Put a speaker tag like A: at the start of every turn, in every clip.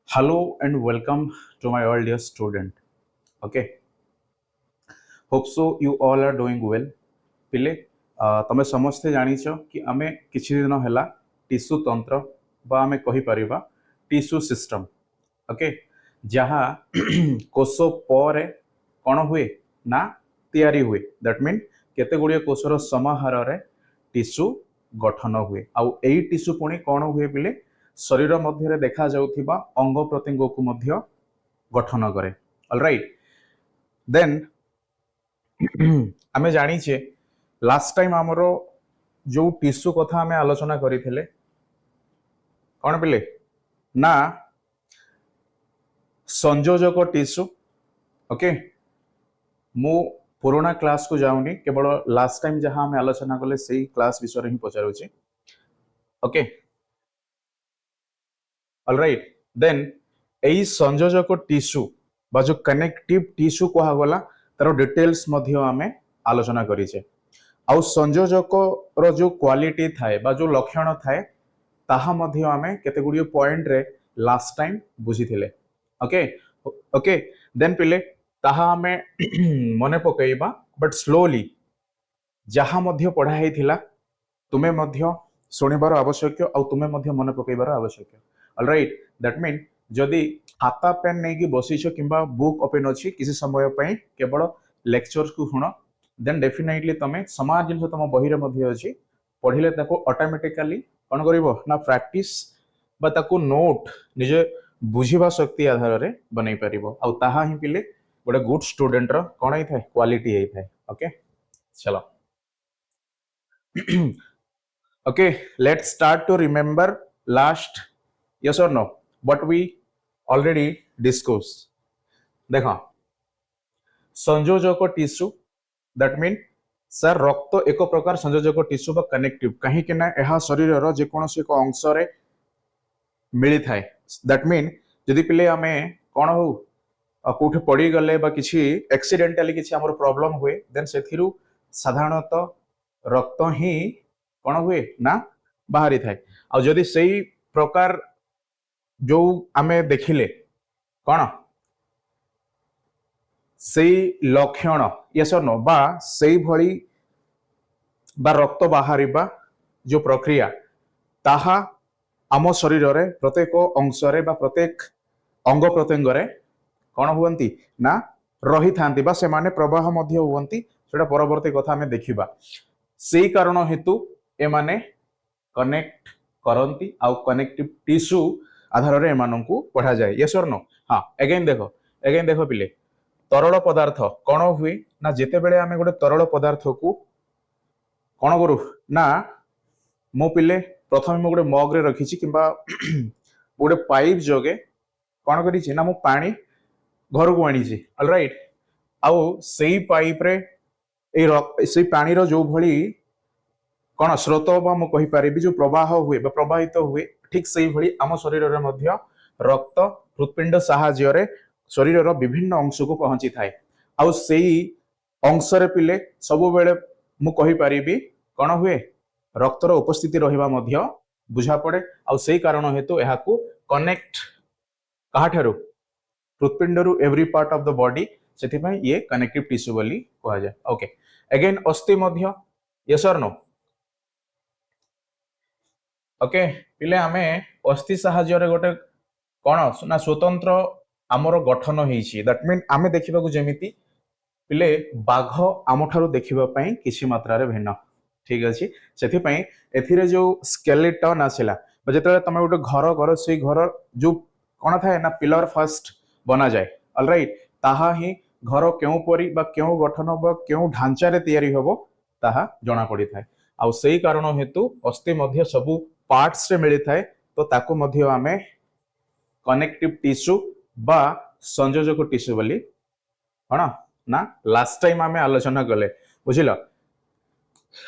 A: Hello and welcome to my all dear student. Okay, hope so you all are doing well. पिले तमे समस्ते जानिछ कि आमे किछि दिन हैला टिश्यू तंत्र बा आमे कहि परिबा टिश्यू सिस्टम. ओके, जहा कोष पर कौन हुए ना तैयारी हुए. दैट मीन केते गुड़िए कोषर समाहार रे टिश्यू गठन हुए. आउ एई टिश्यू पुणी कौन हुए बिले शरीर मध्य देखा जाउथिबा अंग प्रत्यंग को मध्य गठन करे. ऑलराइट, देन आमे जानिछे लास्ट टाइम हमरो जो टिश्यू कथा आमे आलोचना करिथिले कौन बिले ना संयोजक टिश्यू. ओके, मु पुराना क्लास को जाऊनी, केवल लास्ट टाइम जहां हमें आलोचना कले सेही क्लास विषय ही पचारुछि. ओके, ऑलराइट, देन एई संयोजक टिश्यू बा जो कनेक्टिव टिश्यू कहा गला तार डिटेल्स मध्य हमें आलोचना करिछे. आउ संयोजक रो जो क्वालिटी थाए बा जो लक्षण थाए ताहा मध्य हमें केते गुडियो पॉइंट रे लास्ट टाइम बुझिथिले. ओके ओके, देन पिले ताहा हमें मने पकईबा बट स्लोली जहा मध्य पढ़ा हेथिला तुमे मध्य सुनिबार आवश्यक आउ तुमे मध्य मने पकईबार आवश्यक. ऑलराइट, दैट मीन जदि खाता पेन नहीं कि बसीछ किंबा बुक ओपन अछि किसी समय पई केवल लेक्चर्स को हुन, देन डेफिनेटली तमे समान जिनस तम बही रे मध्य अछि पढ़िले ताको ऑटोमेटिकली कोन करिवो ना प्रैक्टिस बा ताको नोट निजे बुझिबा शक्ति आधार रे बनै परिबो. आउ ताहा ही पिले गोटे गुड स्टूडेंट रो कोन ही थाए क्वालिटी ही थाए. ओके, चलो. Okay, let's start to remember last yes or no what we already discussed. देखा संयोजक टिश्यू दैट मीन सर रक्त एक प्रकार संयोजक टिश्यू बा कनेक्टिव कहीं कि ना यह शरीर रो जे कोनोसी एक अंश रे मिली थाए. दैट मीन जदि पिले आमे कोन हो कोठे पड़ी गले बा किछि एक्सीडेंटली किछि हमर प्रॉब्लम हुए देन सेथिरु साधारणतः रक्त ही कोन हुए ना बाहरी थाए. आ जदि सेही प्रकार जो आमे देखिले कौन से लक्षण यस और नो बा से भली बा रक्त बाहर जो प्रक्रिया ताहा आम शरीर रे प्रत्येक अंश रे बा प्रत्येक अंग प्रत्यंग रे कौन हुवंती ना रही थांती बा से माने प्रवाह मध्य हुवंती. सेटा परवर्ती कथा हमें देखिबा. सेही कारण हेतु ए माने कनेक्ट करंती आउ कनेक्टिव टिश्यू आधार रे एमानंकु पढ़ा जाए. यस और नो. हाँ, अगेन देखो पिले तरल पदार्थ कौन हुए ना जेते बेले आमे गोटे तरल पदार्थ को कौन करू ना मो पिले प्रथम मो गोटे मग रे रखिछि किंबा गोटे पाइप जोगे कौन करिछि ना मो पानी घर को आनिछि. ऑलराइट, आउ सेही पाइप रे ए पानी रो जो भली कौन स्रोत बा मु कहि पारिबि जो प्रवाह हुए बा प्रवाहित हुए ठीक सही भली आम शरीर रे मध्य रक्त हृदपिंड साहाय्य रे शरीर रो विभिन्न अंश को पहुंची थाए. आउ सेही अंश रे पिले सब बेले मु कहि पारिबि कौन हुए रक्त रो उपस्थिति रहिबा मध्य बुझा पड़े. आउ सेही कारण हेतु एहा को कनेक्ट कहा ठारू हृदपिंड रु every part of the body सेति पई ये कनेक्टिव टिश्यू बोली कहा जाय. ओके, अगेन अस्थि मध्य यस और नो. ओके, पिले आमे अस्थि साहाय्य रे गोटे कौन ना स्वतंत्र आमर गठन होइछि. दैट मीन आमे देखिबा को जेमिति पिले बाघ आम ठारू देखिबा पई किछि मात्रा रे भिन्न. ठीक अछि, सेति पई एथिरे जो स्केलेटन आसिला जेते तमे गोटे घर कर से घर जो कौन थाए ना पिलर फर्स्ट बना जाए. ऑलराइट, ताहा ही घर केउ परी बा केउ गठन बा केउ ढांचा रे तयारी होबो ताहा जणा पड़ी थाए. आउ सेही कारण हेतु अस्थि मध्य सबु पार्ट्स रे मिली थाए. तो ताको मध्य आमे कनेक्टिव टिश्यू बा संयोजक टिश्यू बोली कौन ना लास्ट टाइम आमे आलोचना कले. बुझिल?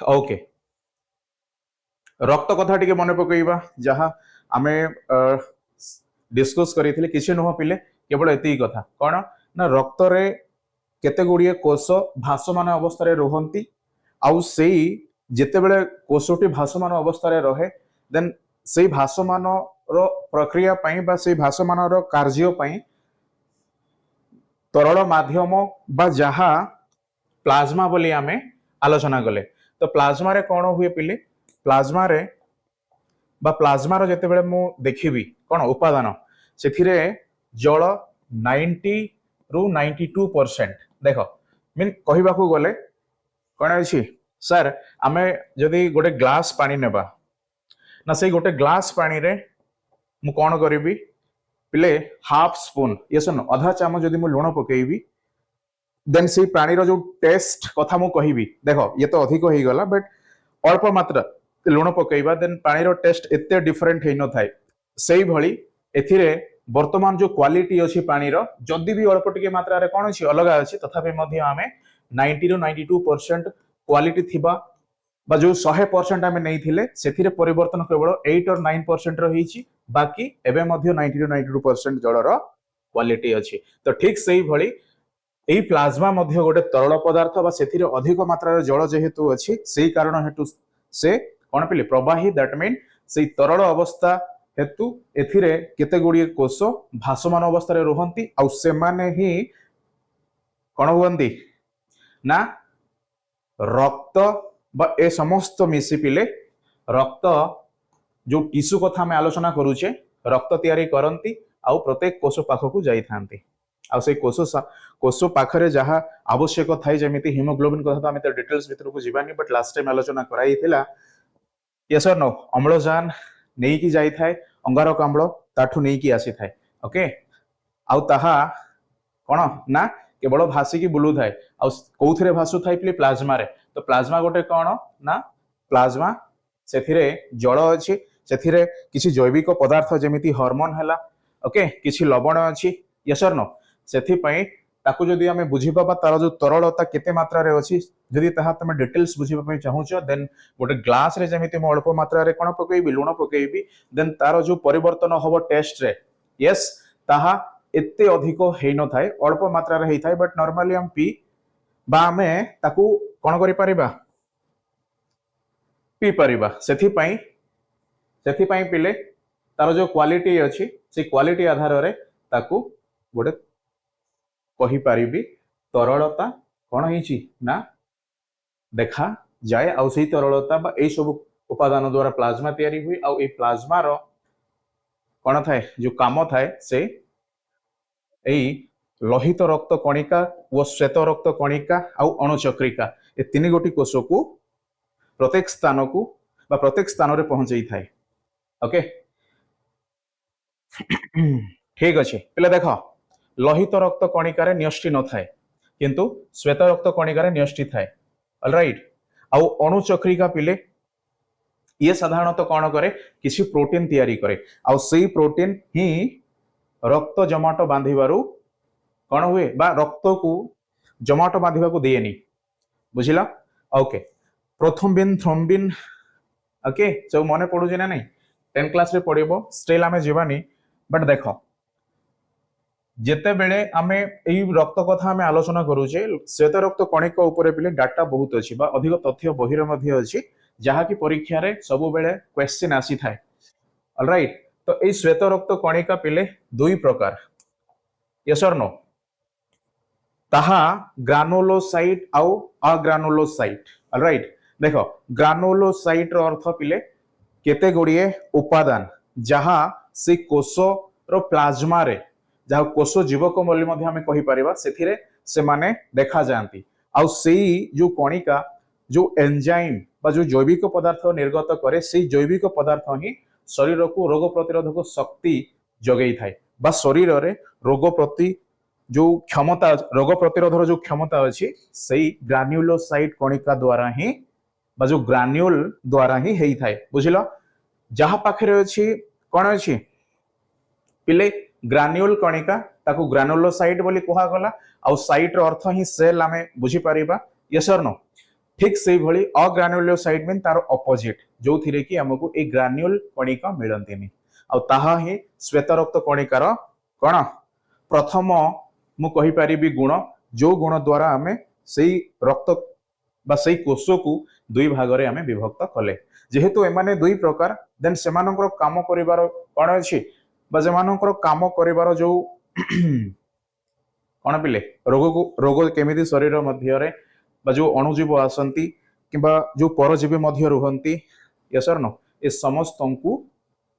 A: ओके, रक्त कथा टिके मने पकईबा जहा आमे डिस्कस करिथिले किछि नहो पिले केवल एती कथा कौन ना रक्त रे केते गुड़िए कोष भासमान अवस्था रे रहंती. आउ सेही जेते बेले कोषटी भासमान अवस्था रे रहे देन सेही भासमान रो प्रक्रिया पई बा से भाषमान रो कार्य पई तरल माध्यम बा जहा प्लाज्मा बोली आमे आलोचना कले। तो प्लाज्मा रे कौन हुए पिले प्लाज्मा रे बा प्लाज्मा रो जेते बेले मु देखिबी कौन उपादान सेथिरे जल 90 रु 92% देख मीन कहबा को गले कौन अछि सर आमे जदि गोटे ग्लास पानी नेबा ना से गोटे ग्लास पानी रे मु कौन करिबी पिले हाफ स्पून ये सुन आधा चामच जदि मु लुण पकेइबी देन से पानी रो जो टेस्ट कथा मु कहिबी देखो ये तो अधिक हो गला बट अल्प मात्रा लुण पकेइबा देन पानी रो टेस्ट एते डिफरेंट हेइ न थाए सेही भली एथिरे वर्तमान जो क्वालिटी अछि पानी रो जदि भी अल्प टिके मात्रा रे कोन अछि अलग अछि तथापि मध्य आमे 90 रु 92% क्वालिटी थिबा बा जो 100% आमे नै थिले सेथिरे परिवर्तन केवल 8 और 9% रो हिची बाकी एबे मध्य 90 रु 92% जल रो क्वालिटी अछि। तो ठीक सेही भली एई प्लाज्मा मध्य गोटे तरल पदार्थ बा सेथिरे अधिक मात्रा रे जल जेहेतु अछि सेही कारण हेतु से कोन पिले प्रवाही दैट मीन सेही तरल अवस्था हेतु एथिरे केते गुडी कोष भासमान अवस्था रे रहंती आ से माने ही कोन हुंती ना रक्त बा ए समस्त मिसी पिले रक्त जो टिश्यू कथा हमें आलोचना करूचे रक्त तैयारी करंती आ प्रत्येक कोष पाखक जाई थांती आ से कोष पाखरे जहा आवश्यक थाई जेमिति हीमोग्लोबिन कथा तो हमें तो डिटेल्स भीतर को जीवानी बट लास्ट टाइम आलोचना कराई थिला यस और नो अम्लजान नहीं की जाई थाए अंगारक अम्ल ताठू नहीं की आसी थाए ओके आउ ताहा कोन ना केवल भासिकी बुलू थाए आ कोउथरे भासु थाई प्ले प्लाज्मा रे तो प्लाज्मा गोटे कोन ना प्लाज्मा सेथिरे जल अछि सेथिरे किछि जैविक पदार्थ जेमिति हार्मोन हला ओके किछि लवण अछि यस और नो सेथि पई ताकू जदि हमें बुझी पाबा तार जो तरलता केते मात्रा रे अछि जदि ताहा तमे डिटेल्स बुझी पई चाहूछ देन गोटे ग्लास रे जेमिति म अल्प मात्रा रे कोन पकेइबी लुण पकेइबी देन तार जो परिवर्तन होबो टेस्ट रे यस ताहा एते अधिक हेइ न थाए अल्प मात्रा रे हेइ थाए बट नॉर्मली हम पी बा हमें ताकू कोन करि परिबा पी परिबा सेथि पई पिले तार जो क्वालिटी अछि से क्वालिटी आधार रे ताकू गोटे कहि पारिबी तरलता कोन हिची ना देखा जाए आ सही तरलता बा ए सब उपादान द्वारा प्लाज्मा तैयारी हुई आ ए प्लाज्मा रो कोन थाए जो काम थाए से एई लोहित रक्त कणिका व श्वेत रक्त कणिका आ अणुचक्रिका ए तीन गोटी कोष को प्रत्येक स्थान को बा प्रत्येक स्थान रे पहुंचई थाए ओके ठीक अछि पिला देखो लोहित रक्त कणिका रे न्यष्टि न थाए किंतु श्वेत रक्त कणिका रे न्यष्टि थाए ऑलराइट आ अणुचक्रिका पिले ये साधारणतः कौन करे किसी प्रोटीन तैयारी करे आ सही प्रोटीन ही रक्त जमाट बांधिबारु कौन हुए बा रक्त को जमाट बांधिबा को दिएनी बुझिला ओके प्रोथम्बिन थ्रोम्बिन ओके सब मने पडुजे ना नहीं 10 क्लास रे पडिबो स्टिल आमे जीवानी बट देखो जेते बेले आमे एई रक्त कथा आमे आलोचना करूचे श्वेत रक्त कणिका ऊपर पिले डाटा बहुत अछि बा अधिक तथ्य बहिर मध्ये अछि जहा की परीक्षा रे सब बेले क्वेश्चन आसी थाए ऑलराइट तो एई श्वेत रक्त कणिका पिले दुई प्रकार यस और नो ताहा ग्रानुलोसाइट आउ अग्रानुलोसाइट ऑलराइट देखो ग्रानुलोसाइट रो अर्थ पिले केते गुड़िए उपादान जहा से कोष रो प्लाज्मा रे जहा कोष जीवक बोली मध्ये हमें कहि परिबा सेथिरे से माने देखा जानती आउ सेही जो कणिका जो एंजाइम बा जो जैविक पदार्थ निर्गत करे सेही जैविक पदार्थ ही शरीर को रोग प्रतिरोधक शक्ति जगई थाए बा शरीर रे रोग प्रति जो क्षमता रोग प्रतिरोधर जो क्षमता अछि सेही ग्रान्युलोसाइट कणिका द्वारा ही बा जो ग्रान्युल द्वारा ही हेई थाए बुझिलो जहा पाखरे अछि कोन अछि पिले ग्रान्युल कणिका ताकू ग्रानुलोसाइट बोली कहा गला आ साइट रो अर्थ ही सेल आमे बुझी परिबा यस और नो ठीक सेही भली अग्रानुलोसाइट मीन तार ऑपोजिट जो थिरे कि हमकु ए ग्रान्युल कणिका मिलंतिनी आ ताहा ही श्वेत रक्त कणिकार कोन प्रथम मु कहि परिबी गुण जो गुण द्वारा हमें सेही रक्त बा सेई कोष को दुई भाग रे आमे विभक्त कले जेहेतु एमाने दुई प्रकार देन सेमानकर काम करिवार कोन अछि बा जेमानकर काम करिवार जो कोन पिले रोग केमिति शरीर मध्य रे बा जो अणुजीव आसंती किबा जो परजीवी मध्य रुहंती यस और नो ए समस्त को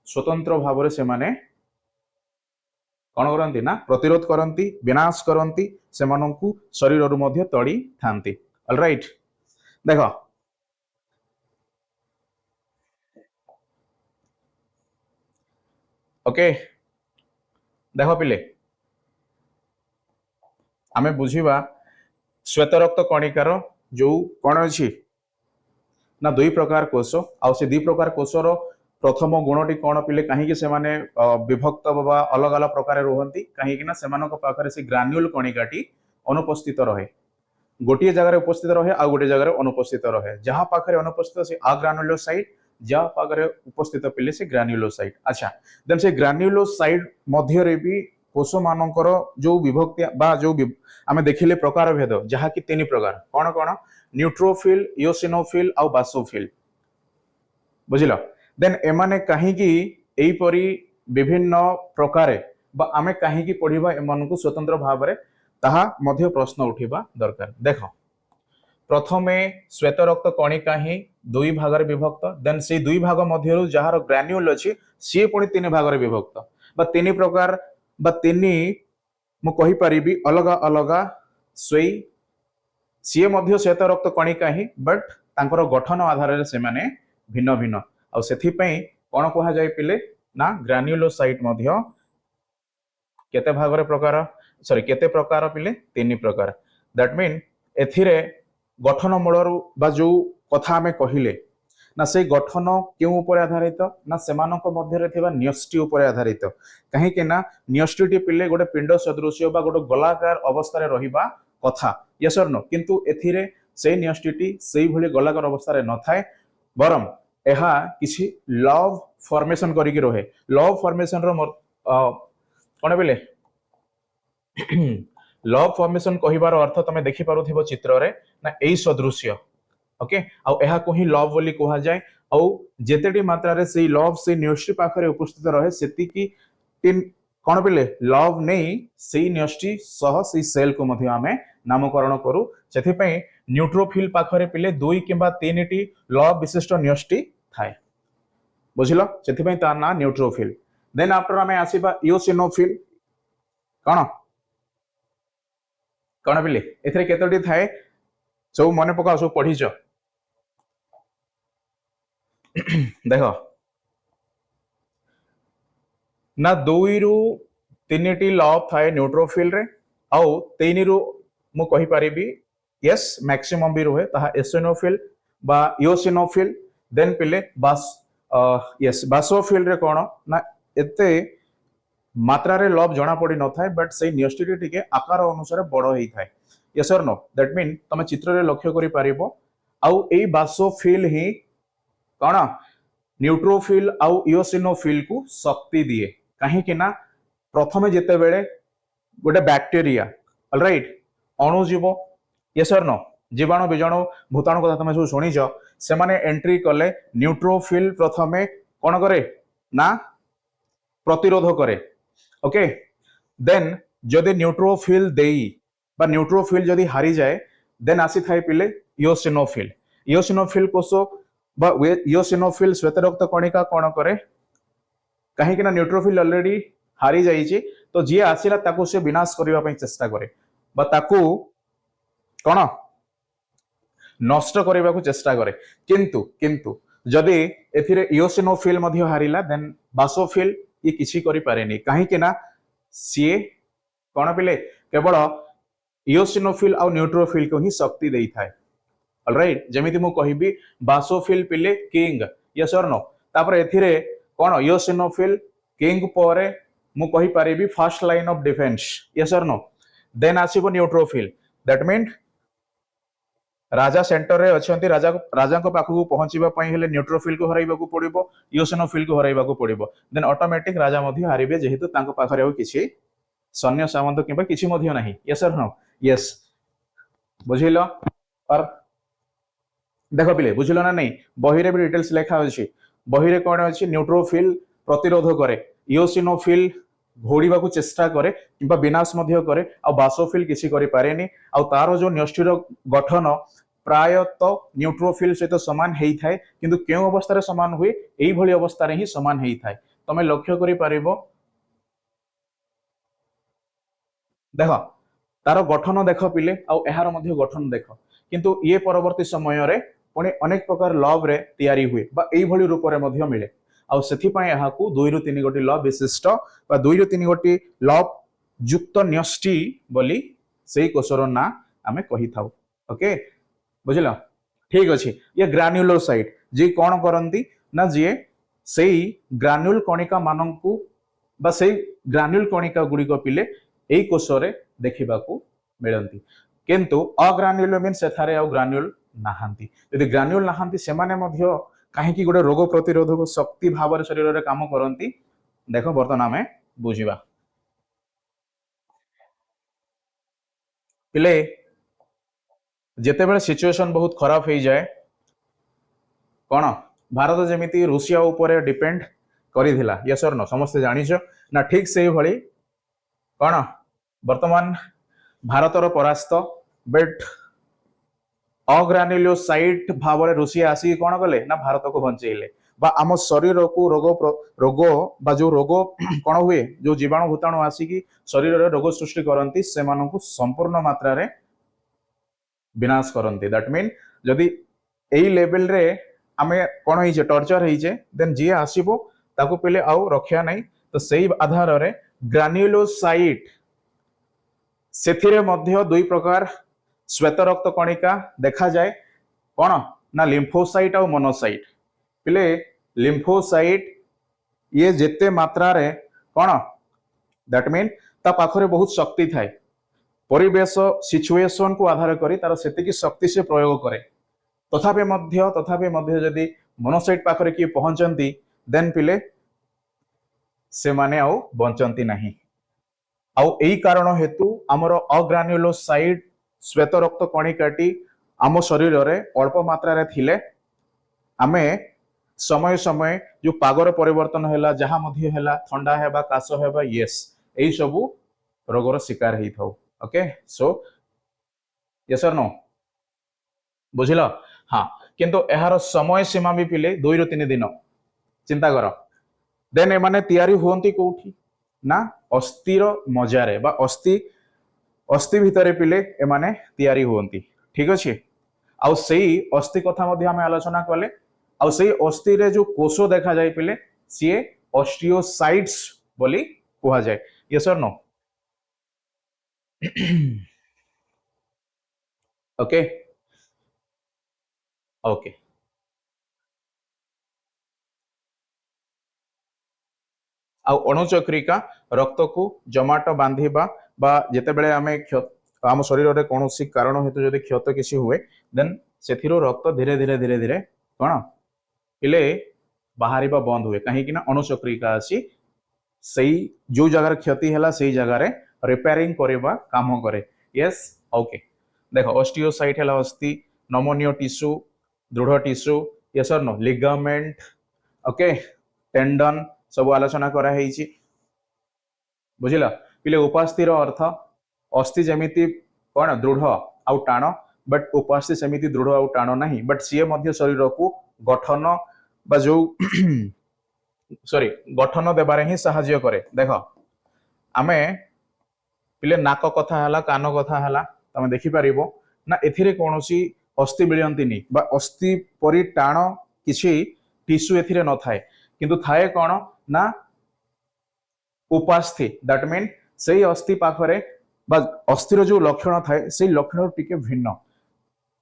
A: स्वतंत्र भाव रे से माने कौन करती ना प्रतिरोध करती विनाश करती से शरीर रु मध्य तड़ी थांती ऑलराइट देखो ओके देखो पिले आमे बुझीबा श्वेत रक्त कणिकार जो कौन अच्छी ना दुई प्रकार कोष आउ से दुई प्रकार कोषर प्रथम गुणटी कौन पिले कहीं से माने विभक्त बा अलग अलग प्रकार रुहंती कहीं ना से पाखरे से ग्रान्युल कणिकाटी अनुपस्थित रहे गोटे जगह उपस्थित रहे आ गोटे जगह अनुपस्थित रहे जहाँ पाखरे अनुपस्थित से अग्रान्युलोसाइट जहाँ पाखरे उपस्थित पिले से ग्रान्युलोसाइट अच्छा देन से ग्रान्युलोसाइट मध्य रे भी कोष मानकर जो विभक्ति बा जो आमे देखिले प्रकार भेद जहाँ कि तीन प्रकार कौन कौन न्यूट्रोफिल इओसिनोफिल आउ बासोफिल बुझिल देन एमाने कहीं एपरी विभिन्न प्रकार बा आमे कहीं पढ़िबा एमानकु स्वतंत्र भाव रे ताहा मध्य प्रश्न उठिबा दरकार देखो प्रथमे श्वेत रक्त कणिका ही दुई भाग रे विभक्त देन से दुई भाग मध्यरु जहार ग्रान्युल अछि सी पुणी तीन भाग रे विभक्त बा तीन प्रकार बा तीन मु कहि परिबी अलग अलग सोई सी मध्य श्वेत रक्त कणिका ही बट तांकर गठन आधार रे से माने भिन्न भिन्न आ सेथि पई कोन कहा जाय पिले ना ग्रान्युलोसाइट मध्य केते भाग रे प्रकार सॉरी केते प्रकार पिले तीन प्रकार दैट मीन एथिरे गठन मूलर बा जो कथा आमे कहिले ना से गठन क्यों ऊपर आधारित ना सेमानक मध्य रे थिबा न्यष्टि ऊपर आधारित कहीं के ना न्यष्टिटी पिले गोटे पिंड सदृश बा गोटे गोलाकार अवस्था रे रहिबा कथा यस और नो किंतु एथिरे से न्यष्टिटी सेही भली गोलाकार अवस्था रे न थाए बरम एहा किछि लव फॉर्मेशन करिकि रहे लव फॉर्मेशन रो कोन बेले लव फॉर्मेशन कहिबार अर्थ तमे देखि पारुथिबो चित्र रे ना एई सदृश्य ओके आ एहा को ही लव बोली कहा जाए आ जेतेटी मात्रा रे से लव से न्यष्टि पाखरे उपस्थित रहे सेति की तीन कोन बेले लव नहीं से न्यष्टि सह से सेल को मध्य आमे नामकरण करू सेथि पई न्यूट्रोफिल पाखरे पिले दुई किबा तीनटी लव विशिष्ट न्यष्टि थाए बुझिलो सेथि पई तार ना न्यूट्रोफिल देन आफ्टर आमे आसीबा इओसिनोफिल कोन कोन पिले एथरे केतोटी थाए सब मने पका सब पढ़ी छ देखो ना दुई रु तीनटी लव थाए न्यूट्रोफिल रे आउ तीन रु मु कहि परिबी यस मैक्सिमम भी रहे ताहा एसिनोफिल बा इओसिनोफिल देन पिले बास यस बासोफिल रे कोन ना एते मात्रा रे लव जणा पड़ी न थाए बट से न्यष्टिटी टिके आकार अनुसार बड़ हेई थाए यस और नो दैट मीन तमे चित्र रे लक्ष्य करि पारिबो आउ एई बासोफिल ही कोन न्यूट्रोफिल आउ इओसिनोफिल को शक्ति दिए कहीं कि ना प्रथमे जेते बेले गोटे बैक्टीरिया ऑलराइट अणुजीव यस और नो जीवाणु बीजाणु भूताणु कथा तमे सब सुनिछ से माने एंट्री कले न्यूट्रोफिल प्रथमे कोन करे ना प्रतिरोध करे ओके देन जदि न्यूट्रोफिल देई बा न्यूट्रोफिल जदि हारी जाए देन आसी थाए पिले इओसिनोफिल इओसिनोफिल कोष बा इओसिनोफिल श्वेत रक्त कणिका कोन करे कहीं कि ना न्यूट्रोफिल ऑलरेडी हारी जाइए तो जी आसिला ताको से विनाश करबा पई चेष्टा करे बा ताको कोन नष्ट करबा को चेष्टा करे किंतु किंतु जदि एथिरे इओसिनोफिल मध्य हारिला देन बासोफिल ये किछि करि पारेनी कहीं कि ना सीए कोन पिले केवल इओसिनोफिल और न्यूट्रोफिल को ही शक्ति देई थाए ऑलराइट जेमिति मु कहिबी बासोफिल पिले किंग यस और नो तापर एथिरे कोन इओसिनोफिल किंग परे मु कहि पारिबी first line of defence yes और नो देन आसीबो न्यूट्रोफिल दैट मीन राजा सेंटर रे अछंती राजा राजा को पाखु पहुंचीबा पई हेले न्यूट्रोफिल को हराइबा को पड़िबो इओसिनोफिल को हराइबा को पड़िबो देन ऑटोमेटिक राजा मध्य हारिबे जेहेतु तांको पाखरे हो किछि सैन्य सामंत किबा किछि मध्य नाही यस और नो यस बुझिलो और देख पिले बुझल ना नहीं बही रे भी डिटेल्स लिखा अछि बही रे कोन अछि न्यूट्रोफिल प्रतिरोध करे इओसिनोफिल घोड़ीबा को चेष्टा करे किंबा विनाश मध्य करे आ बासोफिल किसी करि पारेनी आ तारो जो न्यष्टिर गठन प्रायतः न्यूट्रोफिल सहित समान हेई थाए किंतु केउ अवस्था रे समान हुए एई भली अवस्था रे ही समान हेई थाए तमे लक्ष्य करि पारिबो देख तार गठन देख पिले आ एहार मध्य गठन देख किंतु ये परवर्ती समय रे पुणी अनेक प्रकार लव रे तैयारी हुए बा एई भली रूप रे मध्य मिले आ सेथि पय एहाकू 2 रु 3 गोटी लव विशिष्ट बा 2 रु 3 गोटी लव युक्त न्यष्टि बोली सेई कोषर ना आमे कहि थाउ ओके बुझिल ठीक अछि ये ग्रान्युलोसाइट जे कोन करंती ना जे सेई ग्रान्युल कणिका माननकू बा सेई ग्रान्युल कणिका गुडी को पिले एई कोषरे देखिबाकू मिलंती किंतु अग्रान्युल मीन सेथारे आ ग्रान्युल नाहांती यदि ग्रान्युल नाहांती से माने मध्य काहे कि गोटे रोग प्रतिरोधक शक्ति भाव शरीर रे काम करंती देखो बर्तन आमे बुझिबा पिले जेतेबेले सिचुएशन बहुत खराब हो जाए कौन भारत जमीती रूसिया उपरे डिपेंड करिथिला यस और नो समस्त जानिछ ना ठीक से भली कौन वर्तमान भारतर परास्त बट अग्रान्युलोसाइट भाव रूसिया आसी कौन कले ना भारत को बंचेले बा आम शरीर को रोग बा जो रोग कौन हुए जो जीवाणु भूताणु आसिकी शरीर रे रोग सृष्टि करंती से मानकू संपूर्ण मात्रा रे विनाश करंती दैट मीन जदि एई लेवल रे आमे कोन होइजे टॉर्चर होइजे देन जे आसीबो ताको पहिले आउ रक्षा नाही तो सेही आधार रे ग्रान्युलोसाइट सेथिरे मध्य दुई प्रकार श्वेत रक्त कणिका देखा जाए कौन ना लिम्फोसाइट और मोनोसाइट पिले लिम्फोसाइट ये जेते मात्रा रे कौन दैट मीन ता पाखरे बहुत शक्ति थाए परिवेश सिचुएशन को आधार करी तार सेतिकी शक्ति से प्रयोग करे तथापि मध्य जदि मोनोसाइट पाखरे किए पहुंचंती देन पिले से माने आउ बंचंती नहीं आउ एई कारण हेतु आमर अग्रान्युलोसाइट श्वेत रक्त कणिकाटी आम शरीर रे अल्प मात्रा रे थिले आमे समय समय जो पागर परिवर्तन हैला जहा मध्य हैला ठंडा हेबा काश हेबा यस एई सबु रोगर शिकार हेई थाउ ओके सो यस और नो बुझिल हाँ किंतु एहार समय सीमा भी पिले 2 रु 3 दिन चिंता कर देन ए माने तयारी होंती कोठी ना अस्थिर मजारे बा अस्थि भितरे पिले ए माने तयारी होंती ठीक अछि आ सेही अस्थि कथा मध्ये हम आलोचना कले आ सेही अस्थि रे जो कोष देखा जाय पिले सीए ऑस्टियोसाइट्स बोली कहा जाय यस और नो ओके ओके आ अणुचक्रिका रक्त को जमाट बांधिबा बा जेतेबेले आमे आम शरीर रे कोनोसी कारण हेतु जदि क्षत किसी हुए देन सेथिरो रक्त धीरे धीरे धीरे धीरे कोन पिले बाहरिबा बंद हुए कहीं कि ना अणुचक्रिका आसी सही जो जगह क्षति हैला सही जगह रे रिपेयरिंग करबा काम करे यस ओके देखो ऑस्टियोसाइट हैला अस्थि नमोनियो टिश्यू दृढ़ टिश्यू यस और नो लिगामेंट ओके टेंडन सब आलोचना करा हेइची बुझिला पिले उपास्थिर अर्थ अस्थि जमिति कोन दृढ़ आउ टाण बट उपास्थि समिति दृढ़ आउ टाण नाही बट सीए मध्य शरीर को गठन बा जो सॉरी गठन देबारे ही सहाय्य करे देखो आमे पिले नाक कथा हला कान कथा हला तमे देखि परिबो ना एथिरे कोनोसी अस्थि मिलंतिनी बा अस्थि परि टाण किछि टिश्यू एथिरे न थाए किंतु थाए कोन ना उपास्थि दैट मीन सेही अस्थि पाखरे बा अस्थिर जो लक्षण थाए सेही लक्षण टिके भिन्न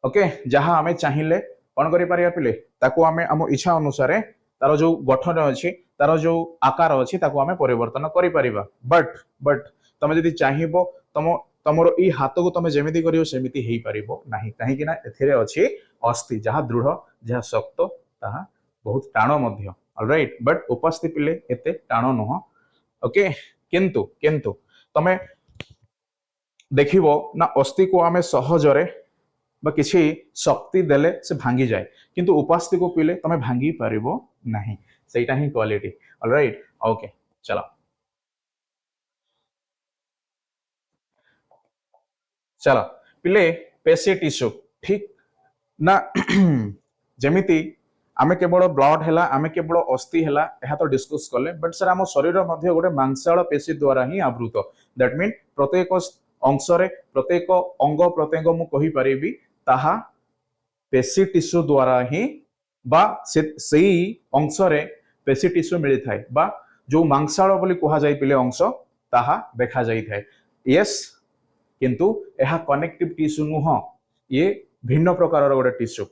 A: ओके जहां आमे चाहिले कोन करि पारिया पिले ताको आमे हम इच्छा अनुसार तार जो गठन अछि तार जो आकार अछि ताको आमे परिवर्तन करि परिबा बट तमे जदि चाहिबो तमरो ई हाथ को तमे जेमिति करियो सेमिति हेई परिबो नाही काहे कि ना एथिरे अछि अस्थि जहां दृढ़ जहां शक्त ताहा बहुत टाण मध्य ऑलराइट बट उपस्थित पिले एते टाण नह ओके किंतु तमे देखिबो ना अस्थि को आमे सहजरे बा किसी शक्ति देले से भांगी जाए किंतु उपास्ति को पीले तमे भांगी पारिबो नहीं सेटा ही क्वालिटी ऑलराइट ओके चलो चलो पिले पेशी टिश्यू ठीक ना जमिति आमे केवल ब्लड हैला आमे केवल अस्थि हैला एहा तो डिस्कस करले बट सर हम शरीर मध्य गोटे मांसाल पेशी द्वारा ही आवृत दैट मीन प्रत्येक अंश रे प्रत्येक अंग प्रत्यंग मु कहि परिबी ताहा पेशी टिश्यू द्वारा ही बा सेई अंश रे पेशी टिश्यू मिली थाए बा जो मांसाल बोली कहा जाय पिले अंश ताहा देखा जाय थाए यस किंतु एहा कनेक्टिव टिश्यू नुह ये भिन्न प्रकार गोटे टिश्यू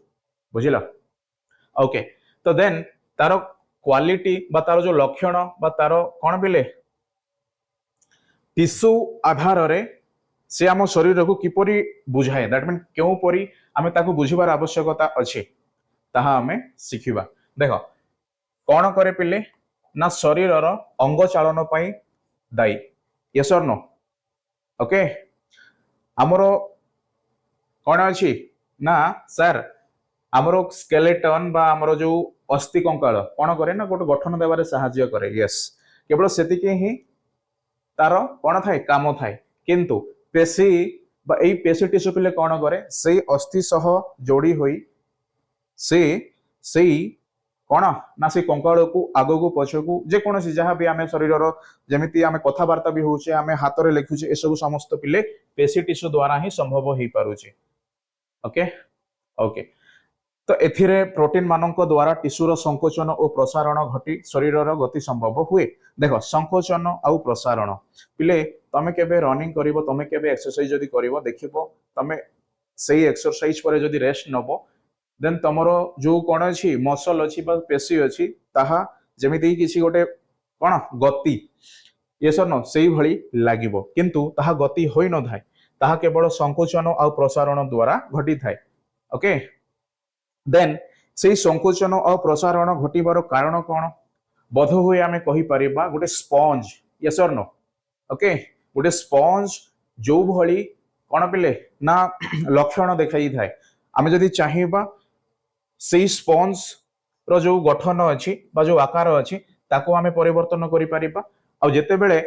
A: बुझिला ओके तो देन तार क्वालिटी बा तार जो लक्षण बा तार कौन बिले टिश्यू आधार रे से आम शरीर को किपरि बुझाए दैट मीन क्यों परी आमे ताको बुझिबार आवश्यकता अछि ताहा आमे सिखिबा देखो कौन करे पिले ना शरीर रो अंग चालन पई दाई यस और नो ओके हमरो कौन अछि ना सर हमरो स्केलेटन बा हमरो जो अस्थि कंकाल कौन करे ना गोटे गठन देवारे सहाय्य करे यस केवल सेतिके ही तार कौन थाए काम थाए किंतु पेशी बा एई पेशी टिश्यू पिले कौन करे सेई अस्थि सह जोड़ी होई सेई कौन ना से कंकाल को आगो को पछ को जे कौन सी जहां भी आमे शरीर रो जेमिति आमे कथावार्ता भी होउचे आमे हाथ रे लिखुचे ए सब समस्त पिले पेशी टिश्यू द्वारा ही संभव होई पारुचे ओके ओके तो एथिरे प्रोटीन मानक द्वारा टिश्यूर संकोचन और प्रसारण घटी शरीर गति संभव हुए देख संकोचन आउ प्रसारण पिले तमे केबे रनिंग करिवो तमे केबे एक्सरसाइज जदी करिवो देखिवो तमे सेही एक्सरसाइज पर जदी रेस्ट नबो देन तमरो जो कोन अछि मसल अछि बा पेशी अछि ताहा जेमिति किछि गोटे कोन गति ये सरनो सेही भली लागिवो किंतु ताहा गति होई न थाए ताहा केवल संकोचन आउ प्रसारण द्वारा घटी थाए ओके देन से संकोचन और प्रसारण घटिबार कारण कौन बोध हुए आमे कहि परिबा गोटे स्पंज यस और नो ओके गोटे स्पंज जो भली कौन पिले ना लक्षण देखाई थाए आमे जदि चाहिबा से स्पंज रो जो गठन अछि बा जो आकार अछि ताको आमे परिवर्तन करि परिबा आ जेते बेले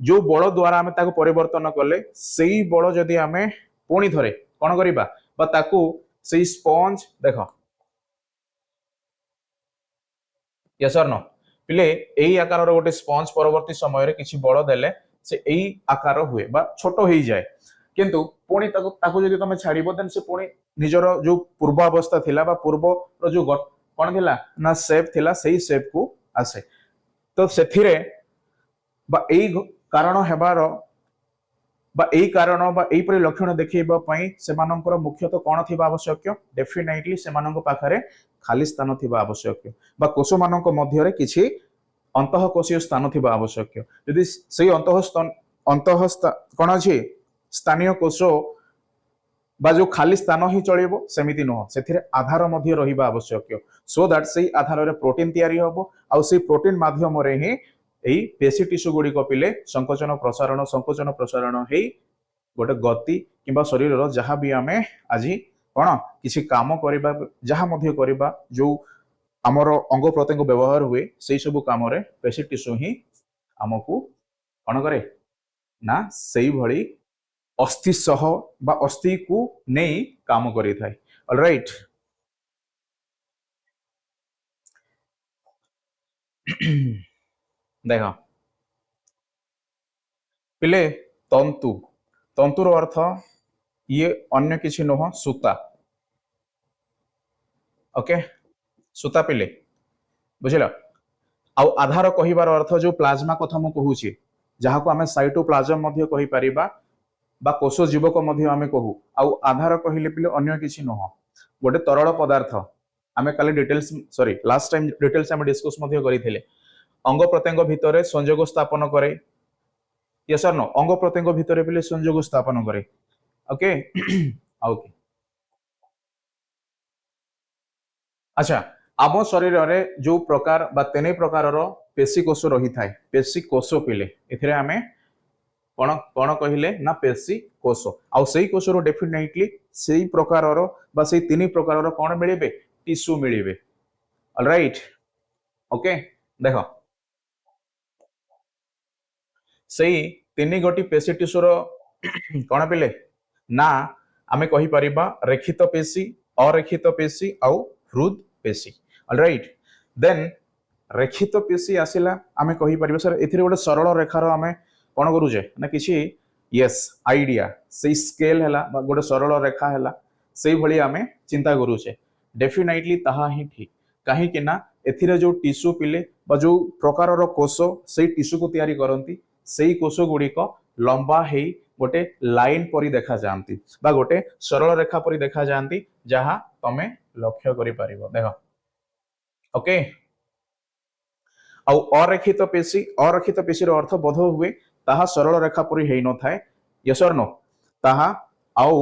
A: जो बल द्वारा आमे ताको परिवर्तन करले सेही बल जदि आमे पुणी थरे कौन करिबा बा ताको से स्पंज देख यस और नो पिले एई आकार रो गोटे स्पंज परवर्ती समय रे किछि बल देले से एई आकार हुए बा छोटो होई जाए किंतु पुणी ताको जदि तमे छाड़िबो देन से पुणी निजर जो पूर्व अवस्था थिला बा पूर्व रो जो कोन थिला ना शेप थिला सेही शेप को आसे तो सेथिरे बा एई कारण हेबार बा एई कारण बा एई परि लक्षण देखैबा पई सेमानकर मुख्यतः कोन थिबा आवश्यक डेफिनेटली सेमानक पाखरे खाली स्थान थिबा आवश्यक बा कोष मानक मध्य रे किछि अंतःकोशीय स्थान थिबा आवश्यक यदि सेही कोन अछि स्थानीय कोष बा जो खाली स्थान ही चलिबो सेमिति नहो सेथिरे आधार मध्य रहिबा आवश्यक सो दैट सेही आधार रे प्रोटीन तयारी होबो आ सेही प्रोटीन माध्यम रे ही एई पेशी टिश्यू गुडी को पिले संकोचन प्रसारण हेई गोटे गति किंबा शरीर रो जहां भी आमे आजी कोन किछि काम करिबा जहां मध्य करिबा जो हमर अंग प्रत्यंग व्यवहार हुए सेही सब काम रे पेशी टिश्यू ही हमकु कोन करे ना सेही भली अस्थि सह बा अस्थि को नहीं काम करि थाए ऑलराइट देखो पिले तंतु तंतुर अर्थ ये अन्य किसी नुह सूता ओके सूता पिले बुझिल आउ आधार कहिबार अर्थ जो प्लाज्मा कथा मु कहूची जहाँ को आमे साइटोप्लाज्म मध्य कहि परिबा बा कोष जीवक मध्य आमे कहू आउ आधार कहिले पिले अन्य किसी नुह गोटे तरल पदार्थ आमे काले details sorry last time details आमे डिस्कस मध्य करिथिले अंग प्रत्यंग भितरे संयोग स्थापन करे यस और नो अंग प्रत्यंग भितरे पिले संयोग स्थापन करे ओके ओके अच्छा आम शरीर रे जो प्रकार बा तेने प्रकार रो पेशी कोष रही थाए पेशी कोष पिले एथिरे आमे कौन कौन कहले ना पेशी कोष आउ सेई कोषरो डेफिनेटली सेई प्रकारर बा सेई तीन प्रकारर कौन मिलिबे टिश्यू मिलिबे ऑलराइट ओके देखो सेई तीन गोटी पेशी टिश्यूर कौन पिले ना आमे कहि परिबा रेखित पेशी अरेखित पेशी आउ हृद पेशी ऑलराइट देन रेखित पेशी आसिला आमे कहि परिबा सर एथिरे गोटे सरल रेखार आमे कौन करूजे ना किछि यस आइडिया से स्केल हैला बा गोटे सरल रेखा हैला सेई भली आमे चिंता करूचे डेफिनेटली ताहा ही ठीक कहीं कि ना एथिरे जो टिश्यू पिले बा जो प्रकारर कोष सेई टिश्यू को तैयारी करंती सेई कोष गुड़िक लंबा हेई गोटे लाइन परी देखा जाती बा गोटे सरल रेखा परी देखा जाती जहा तमे लक्ष्य करि परिबो देखो ओके आउ अरेखित पेशी रो अर्थ बोध हुए ताहा सरल रेखा परी हेई न थाए यस और नो ताहा आउ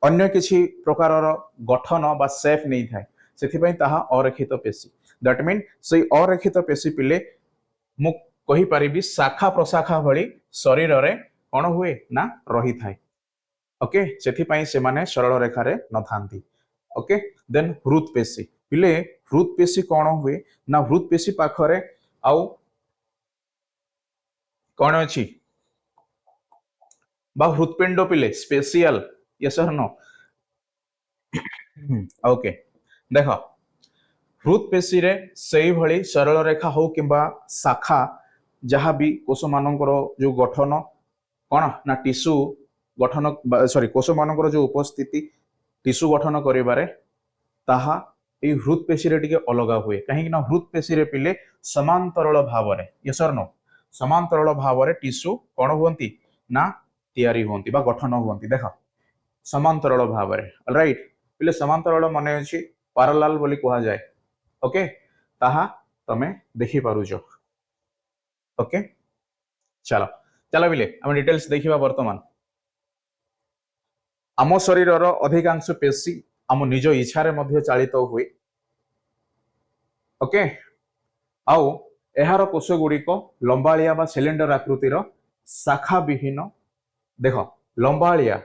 A: अन्य किछि प्रकारर गठन बा शेप नै थाए सेथिपई ताहा अरेखित पेशी दैट मीन से अरेखित पेशी पिले मु कहि परिबी शाखा प्रशाखा भली शरीर रे कौन हुए ना रही थाए ओके सेथिपई से माने सरल रेखा रे न थांती ओके देन हृद पेशी पिले हृद पेशी कौन हुए ना हृद पेशी पाखरे आउ कौन अछि बा हृदपिंड पिले स्पेशल यस और नो ओके देखो हृद पेशी रे सेई भली सरल रेखा हो किंबा शाखा जहाँ भी कोष मानकर जो गठन कौन ना टिश्यू गठन सॉरी कोष मानकर जो उपस्थिति टिश्यू गठन करिबारे ताहा ए हृद पेशी रे टिके अलगा हुए कहीं ना हृद पेशी रे पिले समांतरल भाव रे यस और नो समांतरल भाव रे टिश्यू कौन हुंती ना तैयारी हुंती बा गठन हुंती देखो समांतरल भाव रे ऑलराइट पिले समांतरल माने अछि पैरेलल बोली कहा जाए ओके ताहा तमे देखि पारुजो ओके चलो चलो बिले हम डिटेल्स देखिबा वर्तमान आम शरीरर अधिकांश पेशी आम निज इच्छा रे मध्य चालित हुए ओके आउ एहार कोष गुड़िक लंबालिया बा सिलिंडर आकृतिर शाखा विहीन देख लंबालिया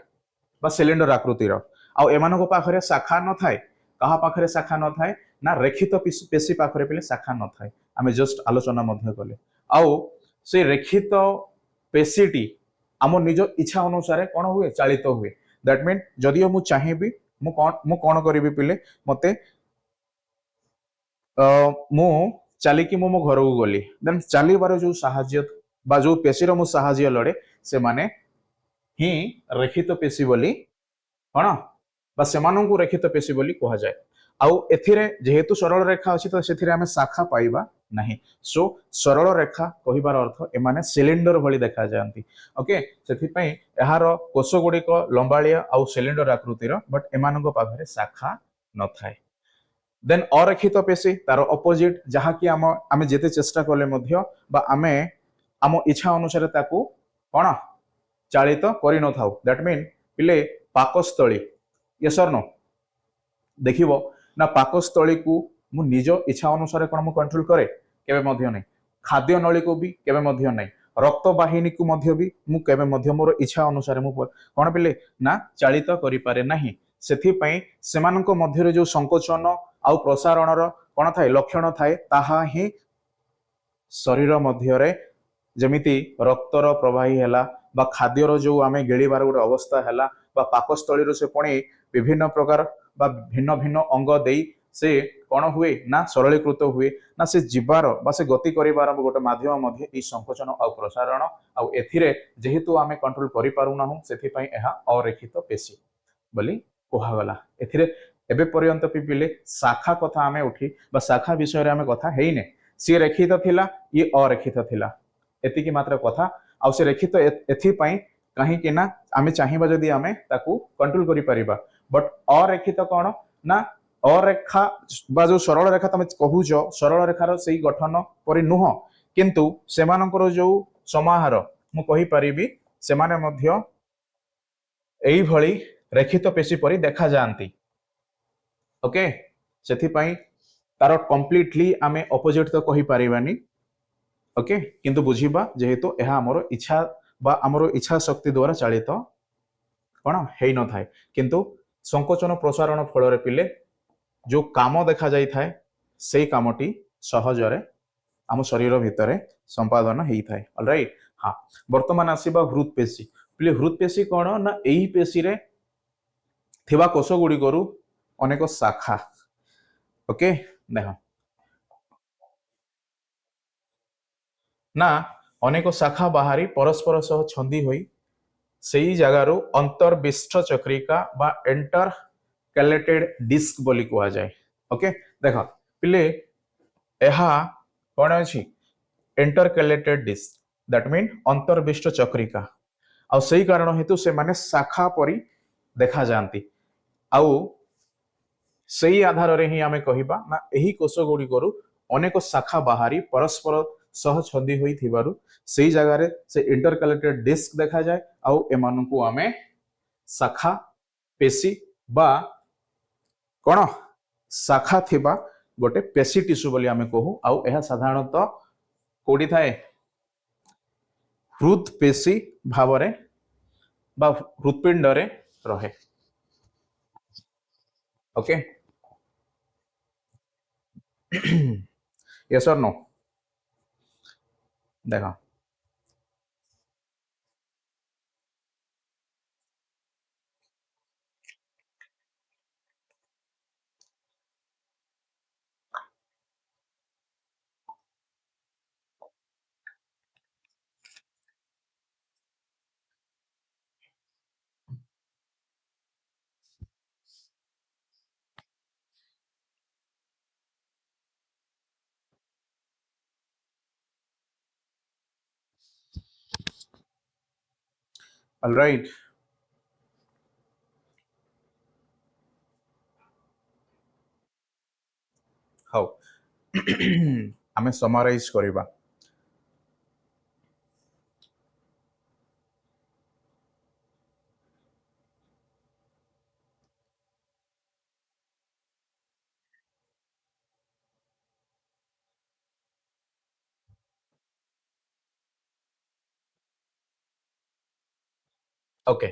A: बा सिलिंडर आकृतिर आउ एमानको पाखरे शाखा न थाए कहा पाखरे शाखा न थाए ना रेखित पेशी पाखरे पिले शाखा न थाए आमे जस्ट आलोचना मध्य कले आउ से रेखित पेशीटी आम निज इच्छा अनुसार कौन हुए चालित हुए दैट मीन जदियो मु चाहिबी मु कौन करिबी पिले मते मु चलिकी मो घर को गली देन चलिबार जो साहाय्य बा जो पेशीर मु साहाय्य लड़े से माने ही रेखित पेशी बोली कौन बा सेमानंकु रेखित पेशी बोली कहा जाए आउ एथिरे जेहेतु सरल रेखा अछि तो सेथिरे हमें शाखा पाइबा नहीं सो सरल रेखा कहिबार अर्थ एमाने सिलिंडर भली देखा जांती ओके सेथि पई एहार कोष गुड़िक लंबालिया आउ सिलिंडर आकृतिर बट एमानंक पाखरे शाखा न थाए देन अरेखित पेशी तार अपोजिट जहा कि आमे जेते चेष्टा कले मध्य बा आमे आम इच्छा अनुसार ताकू कौन चालित करि न थाउ दैट मीन पिले पाकस्थली यस और नो देखिबो ना पाकस्थली को मु निज इच्छा अनुसार कोन मु कंट्रोल करे केबे मध्य नै खाद्य नली को भी केबे मध्य नै रक्त वाहिनी को मध्य भी मु केबे मध्य मोर इच्छा अनुसार मु कोन पिले ना चालित करि पारे नाही सेथि पई सेमानक मध्य जो संकोचन आउ प्रसारणर कौन थाए लक्षण थाए ताहा ही शरीर मध्य रे जमिति रक्तर प्रवाही हैला बा खाद्यर जो आमे गिळिबार गोटे अवस्था हैला बा पाकस्थली से पुणी विभिन्न प्रकार बा भिन्न भिन्न अंग देई से कौन हुए ना सरलीकृत हुए ना से जीवार बा से गति करिबार गोटे माध्यम मध्य ई संकोचन आ प्रसारण आ एथिरे जेहेतु आमे कंट्रोल करि पारु नाहु सेथि पई एहा अरेखित पेशी बोली कहा गला एथिरे एबे पर्यंत पिपिले शाखा कथा आमे उठी बा शाखा विषय रे आमे कथा हेइने सी रेखित थिला ये अरेखित थिला एतिकी मात्र कथा आ से रेखित एथि पई कहीं कि ना आमे चाहिबा जदी आमे ताकू कंट्रोल करि परिबा बट अरेखित कोन ना अरेखा बा जो सरल रेखा तमे कहूजो सरल रेखार सेही गठन परि नुह किंतु सेमानकर जो समाहार मु कहि परिबी सेमाने मध्य एई भली रेखित पेशी परि देखा जांती ओके सेथि पई तार कंप्लीटली आमे अपोजिट तो कहि परिबानी ओके किंतु बुझिबा जेहेतु एहा हमर इच्छा बा आमर इच्छा शक्ति द्वारा चालित कौन है न थाए किंतु संकोचन प्रसारण फल पिले जो काम देखा जाई थाए से कामटी सहजरे आम शरीर भितर संपादन होता है ऑलराइट। हाँ वर्तमान आसीबा हृदपेशी पिले हृदपेशी कौन ना यही पेशी रे थिबा कोष गुड़ी करू अनेक शाखा ओके देख ना अनेक शाखा बाहरी परस्पर सह छंदी होई सेई जगार अंतर्विष्ठ चक्रिका बा एंटर कैलेटेड डिस्क बोली कहा जाए ओके देख पिले एहा कौन अछि एंटर कैलेटेड डिस्क दैट मीन अंतर्विष्ठ चक्रिका आ सही कारण हेतु से माने शाखा परी देखा जाती आउ सही आधार रे ही आमे कहिबा ना एही कोष गुडी करू अनेक शाखा बाहरी परस्पर सह छंदी होई थिबारु सही जगह रे से इंटरकलेटेड डिस्क देखा जाए आउ एमानु को आमे शाखा पेशी बा कोन शाखा थिबा गोटे पेशी टिश्यू बोली आमे कहू आउ एहा साधारणतः कोडी थाए हृद पेशी भावरे बा हृदपिंड रे रहे ओके यस और नो देखा ऑलराइट हाउ आमे समराइज करिबा ओके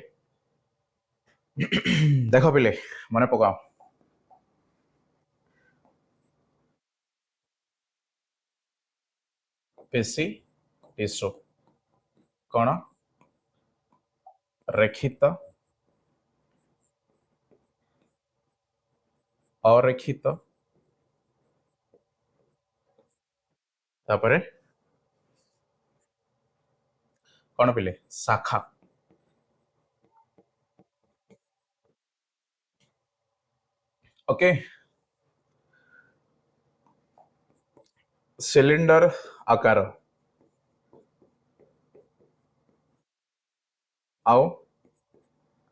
A: देख पिले मन पकाओ पेशी टिश्यू कौन रेखित अरेखित तापरे कौन पिले शाखा ओके सिलिंडर आकार आओ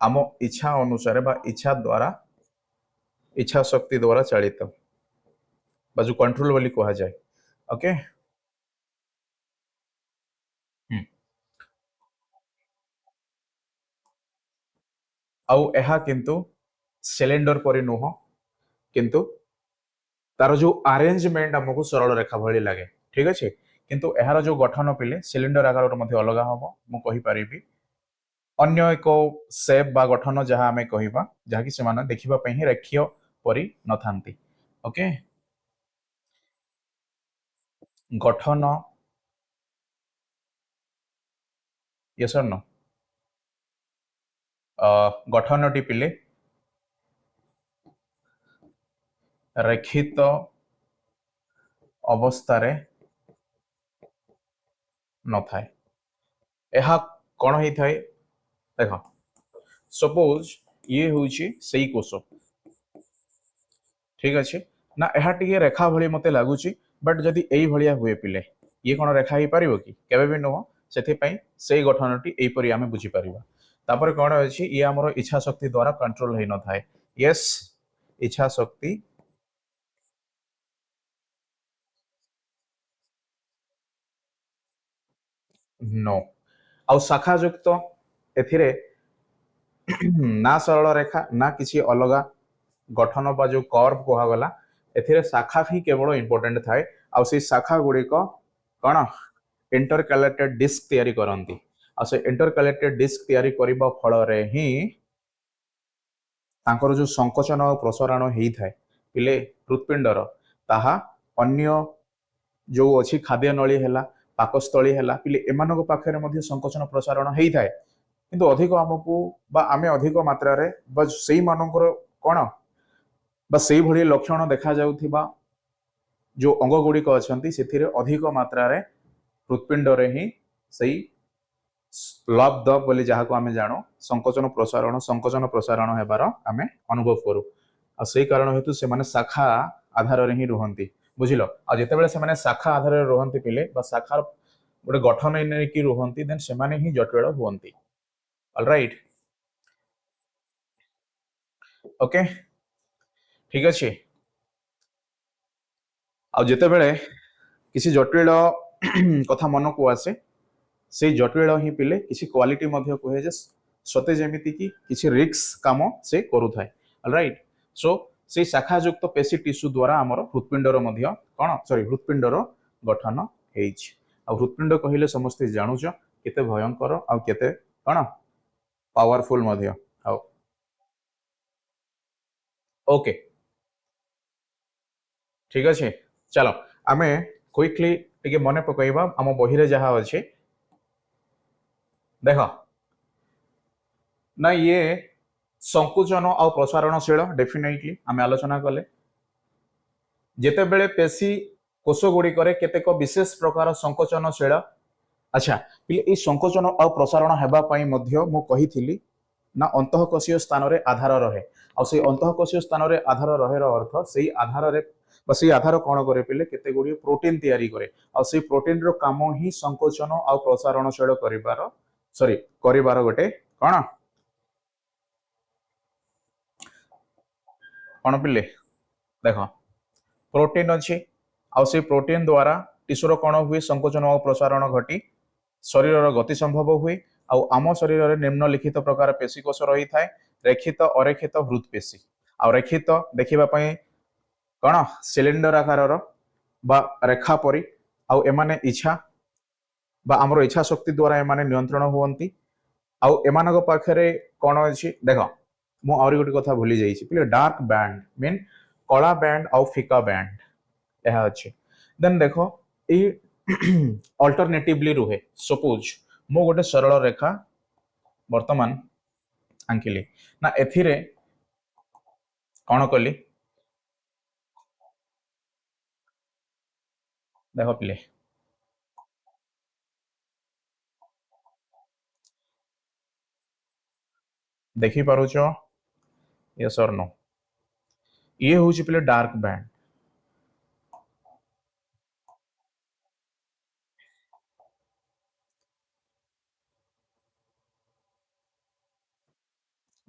A: आम इच्छा अनुसार बा इच्छा द्वारा इच्छा शक्ति द्वारा चालित बा जो कंट्रोल बोली कहा जाए ओके आउ एहा किंतु सिलिंडर परि नुह किंतु तार जो अरेंजमेंट हमको सरल रेखा भली लगे ठीक अच्छे किंतु एहार जो गठन पिले सिलिंडर आकार मध्य अलग हम मु कहि परिबी अन्य एक सेप बा गठन जहाँ आमे कहिबा जहाँ कि सेमाने देखिबा पई ही रेखीय परि न थांती ओके गठन यस और नो गठन टी पिले रेखित अवस्था न थाए एहा कौन ही थाए देख सपोज ये होची सही कोष ठीक अच्छे ना यह टी रेखा भली मते लगुच बट जदि यही भाया हुए पिले ये कौन रेखा हो पार कि केवे भी नुह से गठन टी यहीपरि आम बुझीपर तापर कौन अच्छी ये आम इच्छा शक्ति द्वारा कंट्रोल हो न थाए यस इच्छा शक्ति नो आउ शाखा युक्त एथिरे ना सरल रेखा ना किसी अलग गठन बा जो कर्व कहगला एथिरे शाखा ही केवल इंपोर्टेंट थाए आउ से शाखा गुड़िक कौन इंटरकलेटेड डिस्क तैयारी करती आ से इंटरकलेक्टेड डिस्क तैयारी करबा फल रे ही तांकर जो संकोचन और प्रसारण होता है पिले हृत्पिंडर ताहा अन्य जो अच्छी खाद्य नली है पाकस्थली है पिले एमान पाखे संकोचन प्रसारण होता है किंतु अधिक आमको आम अधिक मात्रा से मानकर कौन से भली लक्षण देखा जाउथिबा जो अंग गुड़िक अच्छा से अधिक मात्रा हृत्पिंडरे ही सही लब्ध बोली जहाँ को आम जाणु संकोचन प्रसारण हेबार आम अनुभव करूँ आ से कारण हेतु से माने शाखा आधार रे ही रुहंती बुझिल आ जेतेबेले से माने शाखा आधार रे रुहंती पिले बा शाखार गोटे गठन नै कि रुहंती देन से माने ही जटिल हुअंती ऑलराइट ओके ठीक अछि आ जेतेबेले किसी जटिल कथा मन को आसे से जटिल ही पिले किसी क्वालिटी मध्य कहे जे सते जेमिति कि किसी रिस्क काम से करूथाय ऑलराइट सो से शाखायुक्त पेशी टिश्यू द्वारा आमर हृत्पिंडर मध्य कौन सॉरी हृत्पिंडर गठन होइछि आ हृत्पिंड कहिले समस्त जानुछ केते भयंकर आ केते कौन पावरफुल मध्य आ ओके ठीक अच्छे चलो आमे क्विकली टिके मने पकईबा आम बही रे जहाँ अच्छे देख ना ये संकुचन आ प्रसारणशील डेफिनेटली आम आलोचना कले जेते बेले पेशी कोष गुड़िक केतेक विशेष प्रकार संकोचनशील अच्छा ये संकोचन आ प्रसारण हेबापई मध्य मु कहिथिली ना अंतःकोशीय स्थान रे आधार रहे आ से अंतःकोशीय स्थान रे आधार रहे अर्थ से आधार रे से आधार कौन करे पिले केते गुडी प्रोटीन तैयारी करे आ से प्रोटीन रो काम ही संकोचन आ प्रसारणशील करिवार सॉरी करिवार गोटे कौन कौन पिले देख प्रोटीन अच्छी आ से प्रोटीन द्वारा टिश्यूर कौन हुए संकोचन और प्रसारण घटी शरीर गति संभव हुए आम शरीर में निम्नलिखित प्रकार पेशीकोष रही था रेखित अरेखित हृद पेशी आ रेखित देखापी कौन सिलिंडर आकार बा रेखा परी आउ एमाने इच्छा बा आमर इच्छा शक्ति द्वारा एमाने नियंत्रण हुअंती आउ एमानक पाखरे कौन अच्छी देख मु आउरी गोटे कथा भूली जाइछि पिले डार्क बैंड मीन कला बैंड आउ फिका बैंड यह अच्छे देन देखो ये अल्टरनेटिवली रुहे सपोज मु गोटे सरल रेखा वर्तमान आंकिली ना एथिरे कौन कली देख पिले देखी पारुच यस और नो ये हूँ पिले डार्क बैंड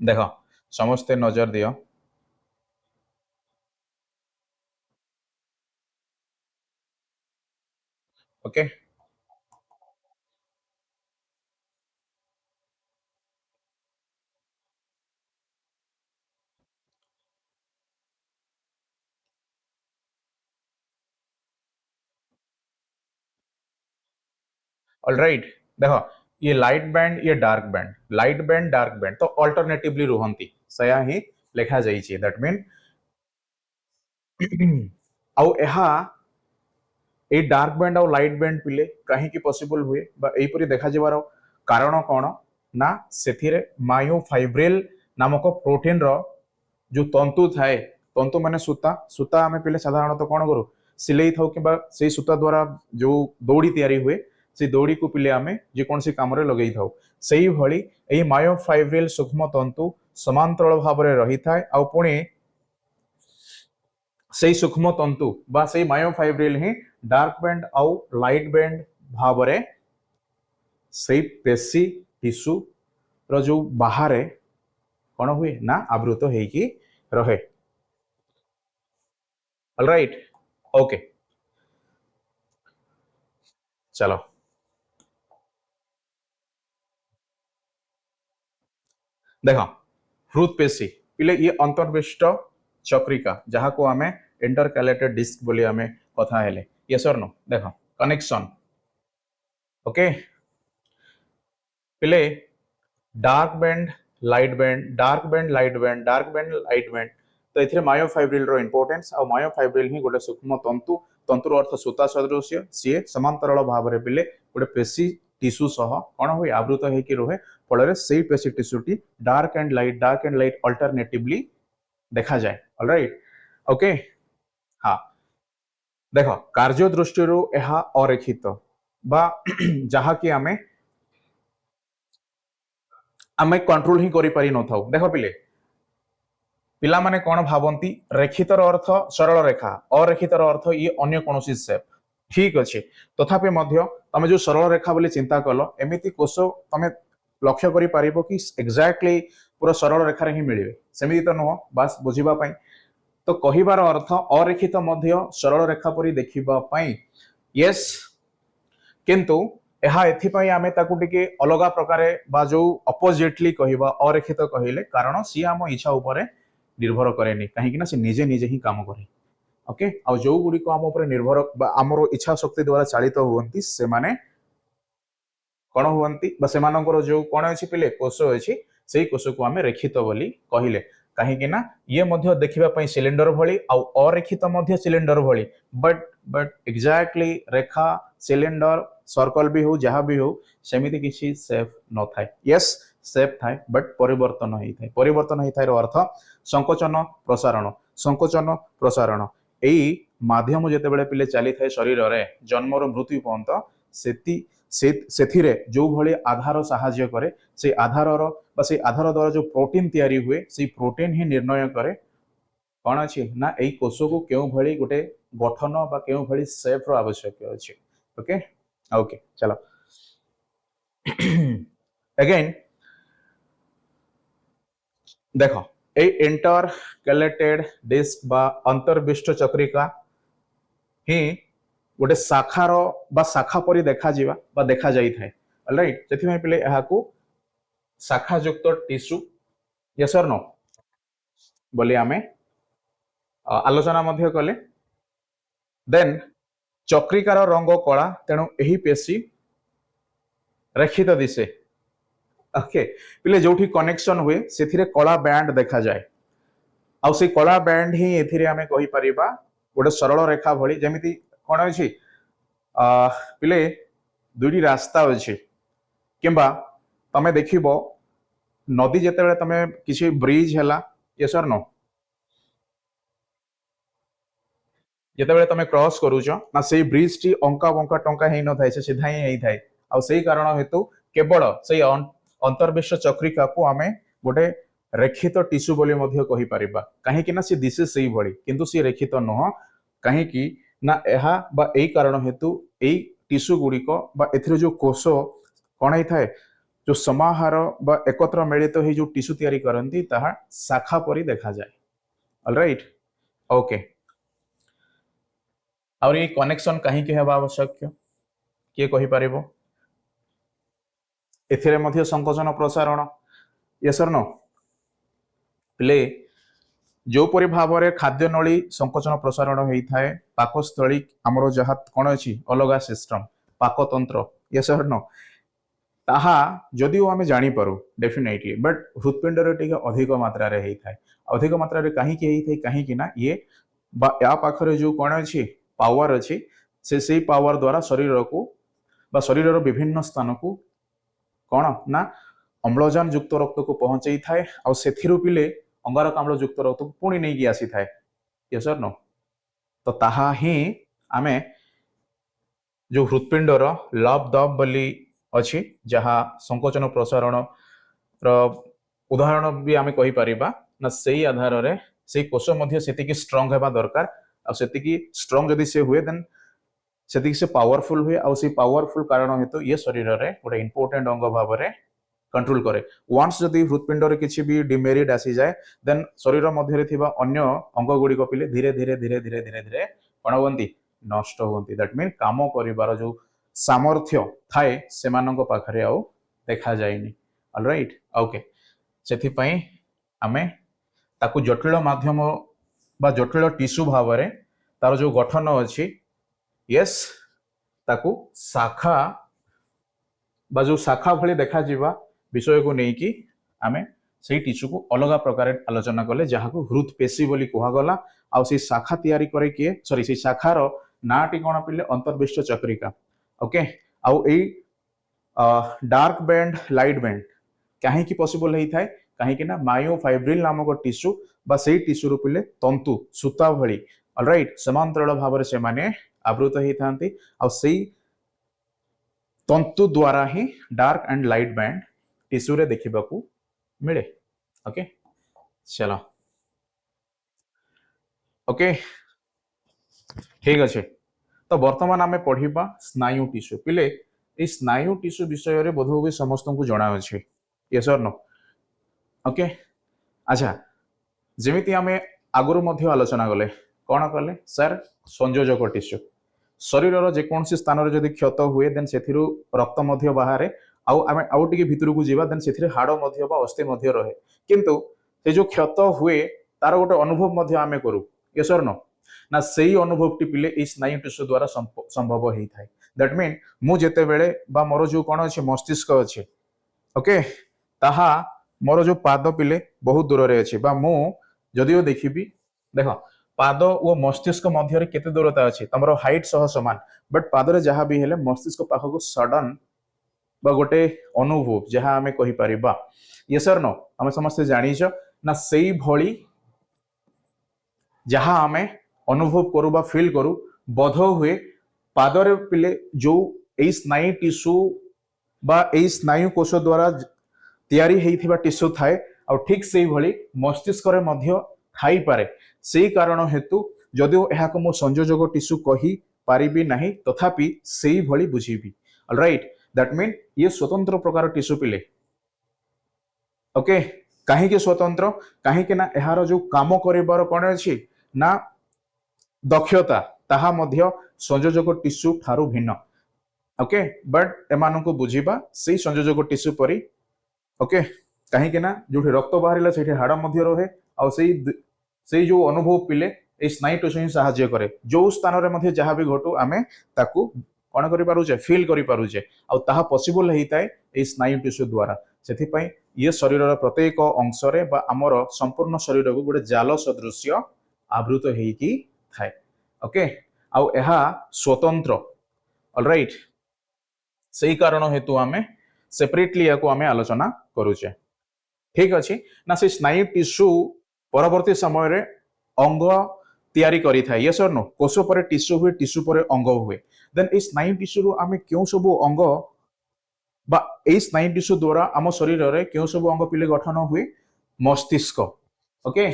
A: देख समस्ते नजर दियो ओके ऑलराइट देखो ये लाइट बैंड ये डार्क बैंड डार्क बैंड तो अल्टरनेटिवली रुहंती सया ही लिखा जाइए दैट मीन आउ एहा ए डार्क बैंड और लाइट बैंड पिले कहीं पॉसिबल हुए यहीपरि देखा जावार कारण कौन ना सेथिरे मायोफाइब्रिल नामक प्रोटीन रो जो तंतु थाए तंतु माने सूता सूता आम पिले साधारणतः कौन करूँ सिले था कि सूता द्वारा जो दौड़ी तैयारी हुए से दौड़ी को पिले आम जेकोसी कम लगे था से भली यही मायोफाइब्रिल सूक्ष्म तंतु समांतराल भाव में रही था आ पुणी से सूक्ष्म तंतु बा से मायोफाइब्रिल ही डार्क बैंड आउ लाइट बैंड भाव से पेशी टिश्यू रो जो बाहर कौन हुए ना आवृत होगी रहे ऑलराइट ओके चलो देख हृद पेशी पिले ये अंतर्विष्ट चक्रिका जहाँ को आम इंटरकैलेटेड डिस्क बोली आम कथा हेले यस और नो देख कनेक्शन ओके पिले dark band light band dark band light band dark band light band तो एथिरे मायोफाइब्रिल रो इंपोर्टेंस आ मायोफाइब्रिल ही गोटे सूक्ष्म तंतु तंतुर अर्थ सूता सदृश्य सी समांतराल भाव में पिले गोटे पेशी टिश्यू सह कौन हुए आवृत होकर रुहे फल से पेशी टिश्यूटी डार्क एंड लाइट अल्टरनेटिवली देखा जाए ऑलराइट ओके हाँ देख कार्य दृष्टि अरेखित बा जहा कि आमे आमे कंट्रोल ही करि पारि न थाउ देख पिले पिला माने कौन भावंती रेखितर अर्थ सरल रेखा अरेखितर अर्थ ये अन्य कौन सेप ठीक अच्छे तथापि मध्य तमे जो सरल रेखा बोली चिंता कल एमिति कोष तमे लक्ष्य करि पारिबो कि एक्जाक्टली पूरा सरल रेखा रे ही मिलिबे सेमिति तो नुह बस बुझिबा पई तो कहिबार अर्थ अरेखित मध्य सरल रेखा परि देखिबा पई यस किंतु एहा एथिपाई आमे ताकू टिके अलगा प्रकारे बा जो अपोजिटली कहिबा अरेखित कहिले कारण सी आम इच्छा उपरे निर्भर करेनी कहीं ना से निजे निजे ही काम करे ओके आ जो गुडी को आम ऊपर निर्भर आमर इच्छा शक्ति द्वारा चालित हुवंती से माने कौन हुवंती बा सेमानकर जो कौन अछि पिले कोष अछि सेही कोष को आमे रेखित बोली कहिले कहीं ना ये मध्य देखिबा पई सिलिंडर भली आ अरेखित मध्य सिलिंडर भली but exactly Rekha cylinder circle भी हो जहाँ भी हो सेमिति किसी सेफ न थाए यस सेफ थाए बट परिवर्तन होता है अर्थ संकोचन प्रसारण यही माध्यम जितेबाला पिले चली थाए शरीर रे जन्मर मृत्यु पर्यंत से जो भली आधार साहाय्य करे से आधार से आधार द्वारा जो प्रोटीन तैयारी हुए से प्रोटीन ही निर्णय करे कौन अच्छी ना यही कोष को क्यों भली गोटे गठन बा क्यों भली सेफ रो आवश्यक अच्छे ओके ओके चलो अगेन देखो ए इंटरकलेटेड डिस्क बा अंतर्विष्ट चक्रिका ही गोटे शाखार बा शाखा परी देखा जीवा बा देखा जाई थाए ऑलराइट सेथि पिले एहाकू शाखा युक्त टिश्यू यस और नो बोली आमे आलोचना मध्य कले देन चक्रिकार रंग कला तेणु यही पेशी रेखित दिशे ओके पिले जोठी कनेक्शन हुए से कला बैंड देखा जाए आउ से कला बैंड ही एथिरे आमे कहि परिबा गोटे सरल रेखा भली जेमिति कौन अछि पिले दुईटी रास्ता अछि किंबा तमे देखिबो नदी जेतेबेले तमे किसी ब्रिज हैला यस और नो जेतेबेले तमे क्रॉस करूछ ना सेई ब्रिज टी अंका बंका टंका हेई न थाए से सीधा ही हेई थाए आ सेई कारण हेतु केवल सेई अंतर्विश्व चक्रिका को आमे गोटे रेखित टिश्यू बोली मध्य कहि परिबा काहे कि ना से दिशे सेई भली किंतु से रेखित नह काहे कि ना एहा बा एई कारण हेतु एई टिश्यू गुडी को बा एथिरे जो कोष कोन हेई थाए जो समाहार बा एकत्र मिलित ही जो टिश्यू तैयारी करंती ताहा शाखा परी देखा जाए ऑलराइट ओके और ये कनेक्शन कहीं के हेबा आवश्यक किए कहि परिबो एथिरे मध्य संकोचन प्रसारण यस और नो प्ले जो परि भाव रे खाद्य नली संकोचन प्रसारण होता है पाकस्थली आमर जहाँ कौन अच्छी अलग सिस्टम पाकतंत्र यस और नो ताहा जदिओ आमे जानी पारू डेफिनेटली बट हृत्पिंड रे अधिक मात्रा रे होता है अधिक मात्रा रे कहीं ना ये या पाखरे जो कौन अच्छी पावर अच्छी से पावर द्वारा शरीर को बा शरीर विभिन्न स्थान को कौन ना अम्लजान युक्त रक्त को पहुंचाई थाए आ सेथिरु पिले अंगारकाम्ल युक्त रक्त को पुणी नहीं की आसी थाए यस और नो तो ताहा ही आमे जो हृत्पिंडर लव दब बोली अच्छी जहाँ संकोचन प्रसारण उदाहरण भी आमे कहि परिबा ना सेही आधार रे से कोष मध्य सेतिकी स्ट्रांग हेबा दरकार आ सेतिकी स्ट्रांग जदि से हुए देन सेतिकी से पावरफुल हुए आ से पावरफुल कारण हेतु ये शरीर रे गोटे इंपोर्टेंट अंग भाव रे कंट्रोल करे वंस जदि हृत्पिंड रे किछि भी डिमेरिट आसी जाए देन शरीर मध्य रे थिबा अन्य अंग गुडी को पिले धीरे धीरे धीरे धीरे धीरे धीरे कोन होंती नष्ट होंती दैट मीन काम करिवार जो सामर्थ्य थाए सेमानंग पाखरे आउ देखा जायनी ऑलराइट ओके सेथि पई आमे ताकू जटिल माध्यम बा जटिल टिश्यू भाव रे तार जो गठन अछि यस ताकू शाखा बा जो शाखा भली देखा जीवा विषय को नेकी आमे से टिश्यू को अलग प्रकार आलोचना कले जहाँ को हृदपेशी बोली कहगला आउ से शाखा तैयारी करे किए सॉरी से शाखार नाटी कौन पिले अंतर्विष्ट चक्रिका ओके आउ a dark band light band कहीं पॉसिबल होता है कहीं ना मायोफाइब्रिल नामक टिश्यू बा से टिश्यू रू पिले तंतु सूता भली ऑलराइट समांतराल भाव से माने आवृत होता आ तंतु द्वारा ही dark and light band tissue रे देखा मिले ओके चलो ओके ठीक अच्छे तो बर्तमान आम पढ़ा स्नायु टिश्यू पिले ये स्नायु टिश्यू विषय में बोध हुए समस्त को जना अच्छे यस और नो ओके अच्छा जमीती आम आगुरी आलोचना कले कौन कले सर संयोजक टिश्यू शरीर जेकोसी स्थान में जब क्षत हुए देन से रक्त बाहर आउ टे भितर को जीवा देन से हाड़ अस्थि रहे किंतु से जो क्षत हुए तार गोटे अनुभव आम करू यस और नो ना सही अनुभव टी पिले इस स्नायु टिश्यू द्वारा संभव होता है दैट मीन मु जेते बेले बा मोर जो कौन अच्छे मस्तिष्क अच्छे ओके ताहा मोर जो पाद पिले बहुत दूर रे अच्छे बा मु जदियो देखिबी देखो पाद और मस्तिष्क मध्य केते दूरता अच्छी तुम हाइट सह समान बट पादरे जहाँ भी हेले मस्तिष्क पाखक सडन बा गोटे अनुभव जहाँ आम कहीपर ये सर नो आम समस्ते जानीच ना से भली जहाँ आम अनुभव करू बा फील करू बोध हुए पादरे पिले जो यही स्नायु टिश्यू बा यही स्नायु कोश द्वारा तैयारी होइथिबा टिश्यू थाए और ठीक से भली मस्तिष्क रे मध्य थाई पारे से कारण हेतु जदिओ यह मो संयोजक टिश्यू कही पारिबी नहीं तथापि से भली बुझीबी ऑलराइट दैट मीन ये स्वतंत्र प्रकार टिश्यू पिले ओके कहीं स्वतंत्र कहीं ना यार जो काम करिबार कौन अच्छी ना दक्षता ताहा मध्य संयोजक टिश्यू ठारू भिन्न ओके बट एमान को बुझीबा से संयोजक टिश्यू परी ओके कहीं ना जो रक्त बाहर से हाड़ मध्य रहे आ से जो अनुभव पिले ये स्नायु टिश्यू ही साहाय्य करे जो स्थान में जहाँ भी घटू आम ताकू कौन करें फिल करें आ पॉसिबल होता है ये स्नायु टिश्यू द्वारा से ये शरीर प्रत्येक अंश आमर संपूर्ण शरीर को गोटे जाल सदृश आवृत होती थाए ओके आ स्वतंत्र ऑलराइट से कारण हेतु आम सेपरेटली या आम आलोचना करुचे ठीक अच्छे ना से स्नायु टिश्यू परवर्ती समय रे अंग तैयारी करी था यस और नो कोष पर टिश्यू हुए टिश्यू पर अंग हुए देन ए स्नायु टिश्यू रू आम क्यों सब अंग बा ए स्नायु टिश्यू द्वारा आम शरीर रे क्यों सब अंग पिले गठन हुए मस्तिष्क ओके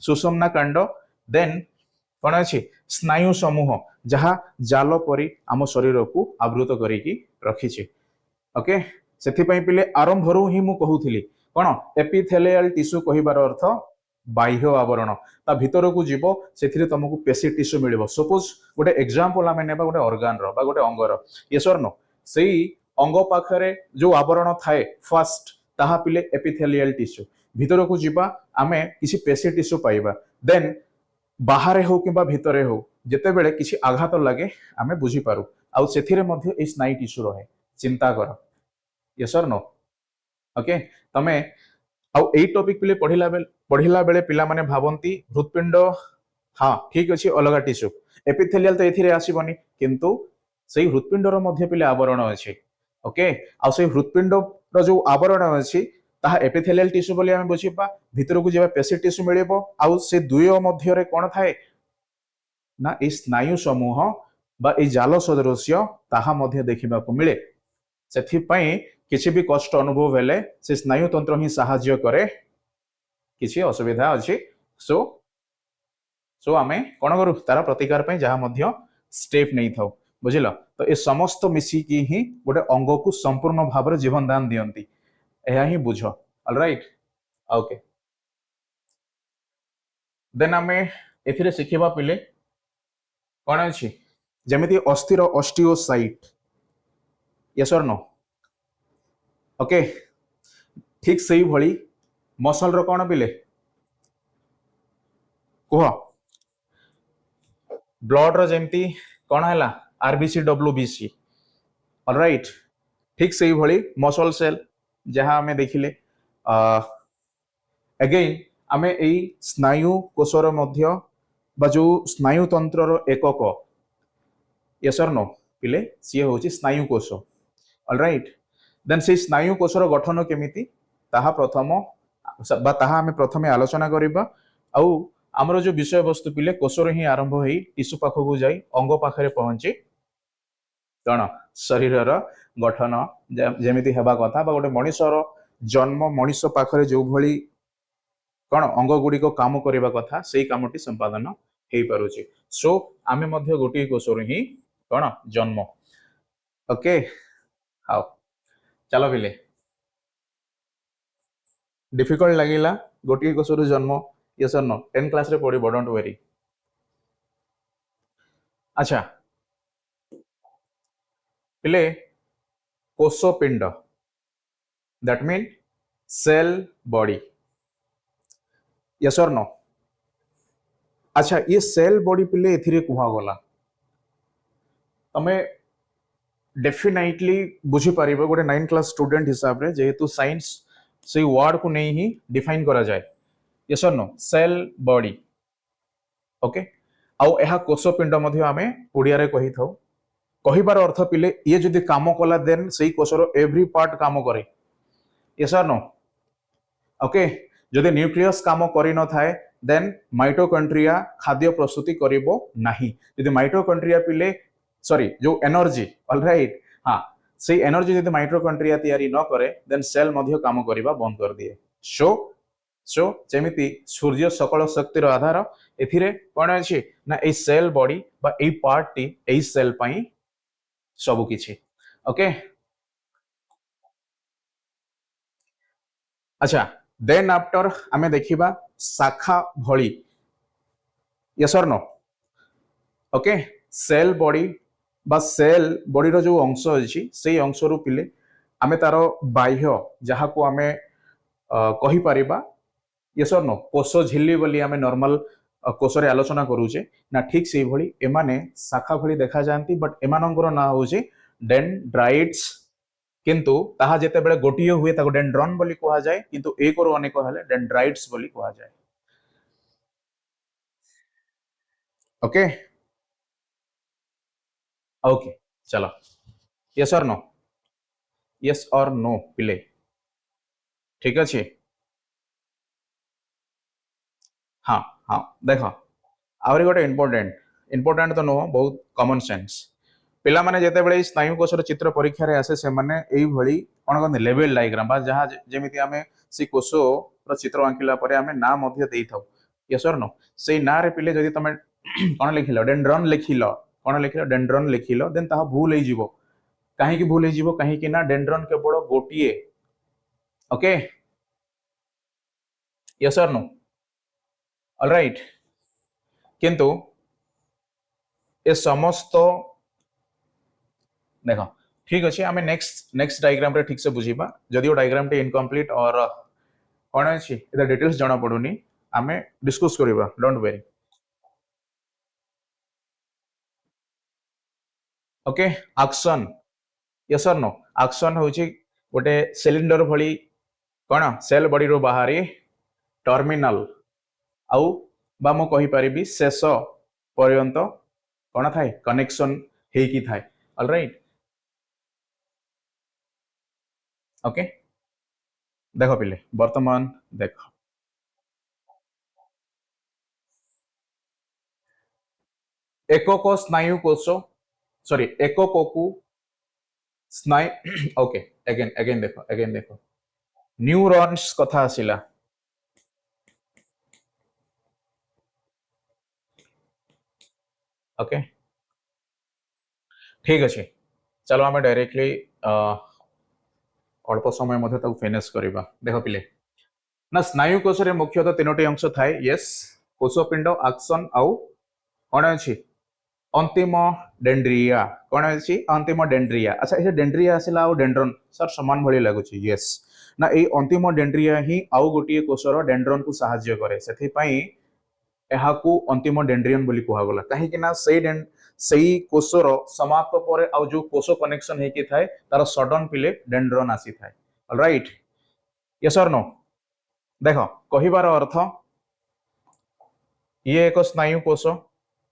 A: सुषुम्ना कांड देन कौन अच्छे स्नायु समूह जहाँ जाल परी आम शरीर को आवृत करिकी रखी ओके से पिले आरंभ ही मु कहूली कौन एपिथेलियल टिश्यू कहिबार अर्थ बाह्य आवरण ता भीतर को जीव से तुमको पेशी टिश्यू मिल सपोज गोटे एग्जांपल आम ने गोटे ऑर्गन रो बा गोटे अंगर यस और नो से अंग पाखरे जो आवरण थाए फर्स्ट ताहा पिले एपिथेलियल टिश्यू भीतर को जीवा आमे किसी पेशी टिश्यू पाइबा देन बाहर हो कि भितर हो जिते बेले किसी आघात लगे आमे बुझी पारू आउ सेथिरे मध्य ए स्नायु टिश्यू रहे चिंता कर यस और नो ओके तमे आउ एई टॉपिक पिले पढ़िला बेले पिला माने भावंती हृदपिंड हाँ ठीक अच्छे अलग टिश्यू एपिथेलियल तो एथिरे आसीबनी किंतु सेही हृदपिंडर मध्य पिले आवरण अच्छे ओके आउ सेही हृदपिंड जो आवरण अच्छी ताहा एपिथेलियल टिश्यू बोली आमे बुझिबा भीतर को जेबा पेशी टिश्यू मिलिबो आउ से दुय मध्य रे कोन थाए ना ए स्नायु समूह बा ए जाल सदृश ताहा मध्य देखिबा को मिले सेथि पई किसी भी कष्ट अनुभव हेले से स्नायु तंत्र ही साहाय्य करे किसी असुविधा अच्छी सो सो आमे कौन करू तार प्रतिकार पे जहाँ मध्य स्टेप नहीं था बुझिल तो ये समस्त मिसिकी ही गोटे अंग को संपूर्ण भाव में जीवन दान दियंती यह ही बुझ ऑलराइट ओके देन आमे एथिरे शिखिबा पिले कौन अच्छी जमिति अस्थिर ऑस्टियोसाइट यस और नो ओके ठीक से ही भली मसल रो कौन पिले कुह ब्लड रो जेमती कौन है आरबीसी डब्ल्यूबीसी ऑलराइट ठीक से भली मसल सेल जहाँ आम देखिले अगेन आम यही स्नायु कोशर मध्य बा जो स्नायु तंत्र एकक यस और नो पिले सी हूँ स्नायु कोश ऑलराइट देन से स्नायु कोशर गठन केमिति ताहा प्रथम बा ताहा आमे प्रथमे आलोचना करिबा आउ आमर जो विषय वस्तु पिले कोशर ही आरंभ होई टिश्यू पाखक जाई अंग पाखरे पहुंची कण शरीर गठन जेमिति हेबा कथा बा गोटे मनुष्यर जन्म मनुष्य पाखरे जो भली कण अंग गुड़िक काम करबा कथा सेही कामटी संपादन हेई पारुची सो आमे मध्य गोटी कोशर ही कण जन्म ओके हाउ चलो पिले डिफिकल्ट लगिला गोटी कोशर जन्म यस और नो 10 क्लास रे पढ़ी डोंट वेरी अच्छा पिले कोशपिंड that mean cell body yes और नो अच्छा ये सेल बॉडी पिले एथिरे कुहा गला तमे डेफिनेटली बुझी पारिबो गोटे 9 क्लास स्टूडेंट हिसाब रे जेहेतु साइंस से वर्ड को नहीं ही डिफाइन करा जाए यस और नो सेल बॉडी ओके आउ एहा कोशपिंड मध्ये आमे ओडिया रे कहि थाउ कहिबार अर्थ पिले ये जदि काम कला देन सेही कोशर एवरी पार्ट काम करे यस और नो ओके जदि न्यूक्लियस काम करि न थाए देन माइटोकॉन्ड्रिया खाद्य प्रस्तुति करिवो नाही जदि माइटोकॉन्ड्रिया पिले सॉरी जो एनर्जी ऑलराइट हाँ से एनर्जी जदि माइटोकॉन्ड्रिया तैयारी न करे देन सेल मध्य काम करिबा बंद कर दिए सो जेमिति सूर्य सकल शक्तिर आधार एथिरे कोन अछि ना ए सेल बॉडी बा ए पार्ट टी ए सेल पई सब किछि ओके अच्छा देन आफ्टर आमे देखिबा शाखा भली यस और नो ओके सेल बॉडी बा सेल बॉडी रो जो अंश अछि सेही अंश रु पिले आमे तारो बाह्य जहा को आमे कहि परिबा यस और नो कोश झिल्ली बोली आमे नॉर्मल कोश रे आलोचना करूचे ना ठीक सेही भली एमाने शाखा भली देखा जानती बट एमानंकर ना होची डेंड्राइट्स किंतु ताहा जेते बेले गोटिए हुए ताको डेंड्रॉन बोली कहा जाए किंतु एक और अनेक हेले डेंड्राइट्स बोली कहा जाए ओके ओके चलो यस और नो पिले ठीक अच्छे हाँ हाँ देख आहरी गोटे इंपोर्टेंट तो नुह बहुत कॉमन सेंस पिला माने जेते बेले स्नायु कोशर चित्र परीक्षा रे आसे से माने एई भली कोन कोन लेवल डायग्राम बा जहां जेमिति आमे से कोशो रो चित्र आंकिला परे आमे ना मध्य देई थाउ यस और नो से ना रे पिले जदि तमे कोन लिखिलो डेंड्रॉन लिखिलो कोन लिखिलो डेंड्रॉन लिखिलो देन ताहा भूल होई जीवो काहे कि भूल होई जीवो काहे कि ना डेंड्रॉन केवल गोटिए ओके यस और नो ऑलराइट किंतु ए समस्त देखो ठीक अच्छे आम नेक्स्ट डायग्राम रे ठीक से बुझीबा जदियो डायग्राम टे इनकम्प्लीट और कौन अच्छी इधर डिटेल्स जाना पड़ुनी आम डिस्कस करिबा don't very okay action yes और नो एक्शन होची गोटे सिलिंडर भली कौन सेल बॉडी रो बाहरी टर्मिनल आउ बा मो कहि परिबी शेष पर्यंत कौन थाए कनेक्शन हेकी थाए ऑलराइट ओके देखो पिले वर्तमान देख एकक स्नायु कोश सॉरी एकक को स्नायु ओके अगेन देखो न्यूरॉन्स कथा आसिला ओके ठीक अच्छे चलो आम डायरेक्टली अल्प समय मध्य ताकू फिनिश करबा देखो पिले ना स्नायु कोश रे मुख्यतः तीनोटी अंश थाए यस कोशपिंड एक्शन आउ कौन अच्छी अंतिम डेंड्रिया कौन अच्छी अंतिम डेंड्रिया अच्छा ये डेंड्रिया आसला आउ डेंड्रन सर समान भली लगुच यस ना ये अंतिम डेंड्रिया ही आउ गोटे कोशर डेंड्रन को साहाय्य करे से एहाकू अंतिम डेंड्रियन बोली कहा गला कहीं ना से सेई कोषर समाप्त पर आउ जो कोष कनेक्शन हेकी थाए तार सडन पिले डेंड्रन आसी थाए ऑलराइट यस और नो देखो कहिबार अर्थ ये एक स्नायु कोष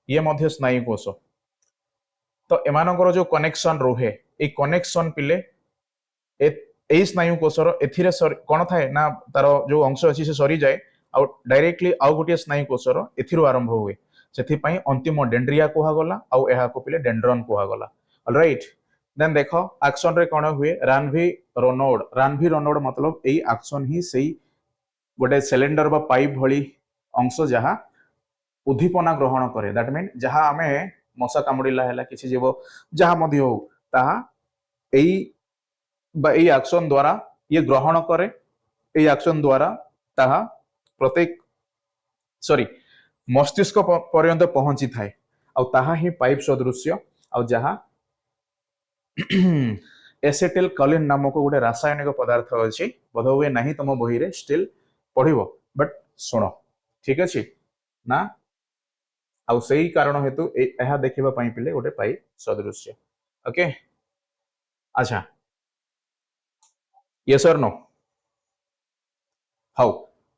A: ये मध्य स्नायु कोष तो एमानकर जो कनेक्शन रुहे ए कनेक्शन पिले ए स्नायु कोषर एथिरे कौन थाए ना तार जो अंश अच्छी से सरी जाए आउ डायरेक्टली आउ गोटे स्नायु कोषर एथिरो आरंभ हुए से अंतिम डेंड्रिया कुहागला आउ एहा को पिले डेंड्रन कुहागला ऑलराइट देन देखो एक्शन रे कौन हुए रानवी रोनोड मतलब एई एक्शन ही सेई गोटे सिलेंडर बा पाइप भली अंश जहा उद्दीपना ग्रहण करे दैट मीन जहा आमे मशा कामुड़िला हैला किछि जीव जहा मध्य हो ताहा एई एक्शन द्वारा ये ग्रहण करे एई एक्शन द्वारा ताहा प्रत्येक सॉरी मस्तिष्क पर्यंत पहुंची थाए आउ ताहा ही पाइप सदृश्य आउ जहा एसेटिल कलिन नामक गोटे रासायनिक पदार्थ अछि बोधहुए नहीं तुम बही रे स्टिल पढ़िबो बट सुनो ठीक अछि ना आउ सही कारण हेतु एहा देखिबा पई पिले गोटे पाइप सदृश्य ओके अच्छा यस और नो हाउ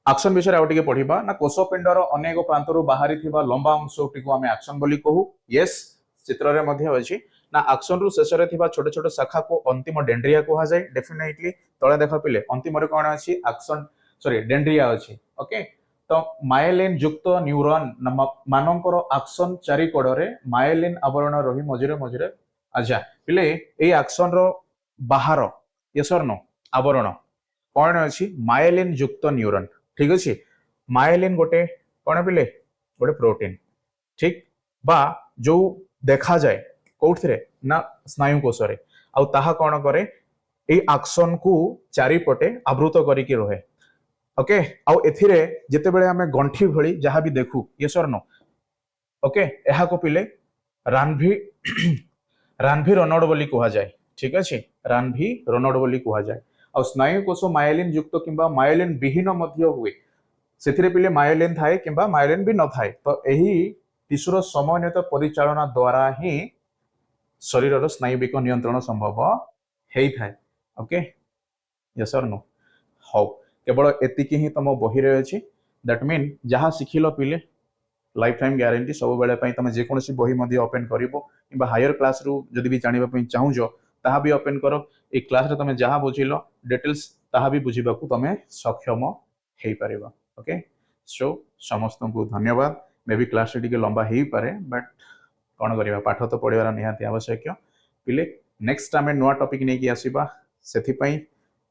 A: एक्शन विषय आउ टिके पढ़िबा ना कोषपिंडर अनेक प्रांतरु बाहरी थिबा लंबा अंशटी को आमे एक्शन बोली कहू यस चित्र रे मध्य अछि ना एक्शन रु शेष रे थिबा छोटे छोटे शाखा को अंतिम डेंड्रिया को जाय डेफिनेटली तळे देख पिले अंतिम रे कोन अछि एक्शन सॉरी डेंड्रिया अछि ओके तो मायलिन युक्त न्यूरॉन मानकर एक्शन चारि कोडरे मायलिन आवरण रही मझिरे मझिरे अच्छा पिले ए एक्शन रो बाहर यस और नो आवरण कौन अछि मायलिन युक्त न्यूरॉन ठीक अछि मायलिन गोटे कौन पिले गोटे प्रोटीन ठीक बा जो देखा जाए कोउथरे ना स्नायु कोषरे आउ ताहा कौन करे ए एक्शन को चारि पटे आवृत करी के रहे ओके आउ एथिरे जेते बेले हमें गंठी भली जहां भी देखू यस और नो ओके एहा को पिले रानभी रानभी रोनोड बोली कहा जाए ठीक अछि रानभी रोनोड बोली कहा जाए आ स्नायु कोष मायलिन युक्त किंबा मायलिन विहीन मध्य हुए सेथिरे पिले मायलिन थाए किंबा मायलिन भी न थाए तो एही टिश्यूर समन्वित परिचालना द्वारा ही शरीर स्नायुविक नियंत्रण संभव हेई थाए ओके यस और नो हाउ केवल एतिकी ही तुम बही रे अछि दैट मीन जहाँ शिखिल पिले लाइफ टाइम ग्यारंटी सब बेले पई तुम जे कोनोसी बही मध्ये ओपन करिवो किबा हायर क्लास रु जदि भी जानिबा पई चाहूजो ताहा भी ओपन करो ए क्लास रे तुम जहाँ बुझिलो डिटेल्स ताहा भी बुझिबा को तुम सक्षम हेई परिबा ओके सो समस्त को धन्यवाद मे भी क्लास टिके लंबा हेई पारे बट कोन करिबा पाठ तो पढिबार निहाती आवश्यक पिले नेक्स्ट टाइम नुआ टॉपिक नै कि आसीबा सेथि पई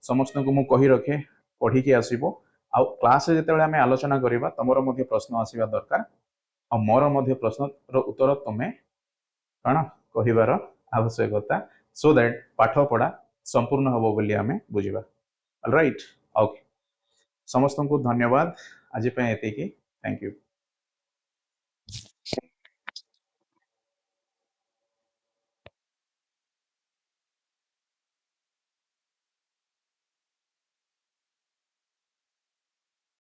A: समस्त को मु कहि रखे पढ़ी के आसीबो आ क्लास रे जेतेबेले हमें आलोचना करिबा तमरो मध्ये प्रश्न आसीबा दरकार आ मोर मध्ये प्रश्न रो उत्तर तमे कण कहिबार आवश्यकता सो दैट पाठ पढ़ा संपूर्ण हबो बोली हमें बुझिबा ऑलराइट ओके समस्त को धन्यवाद आज पे एतिकी थैंक यू।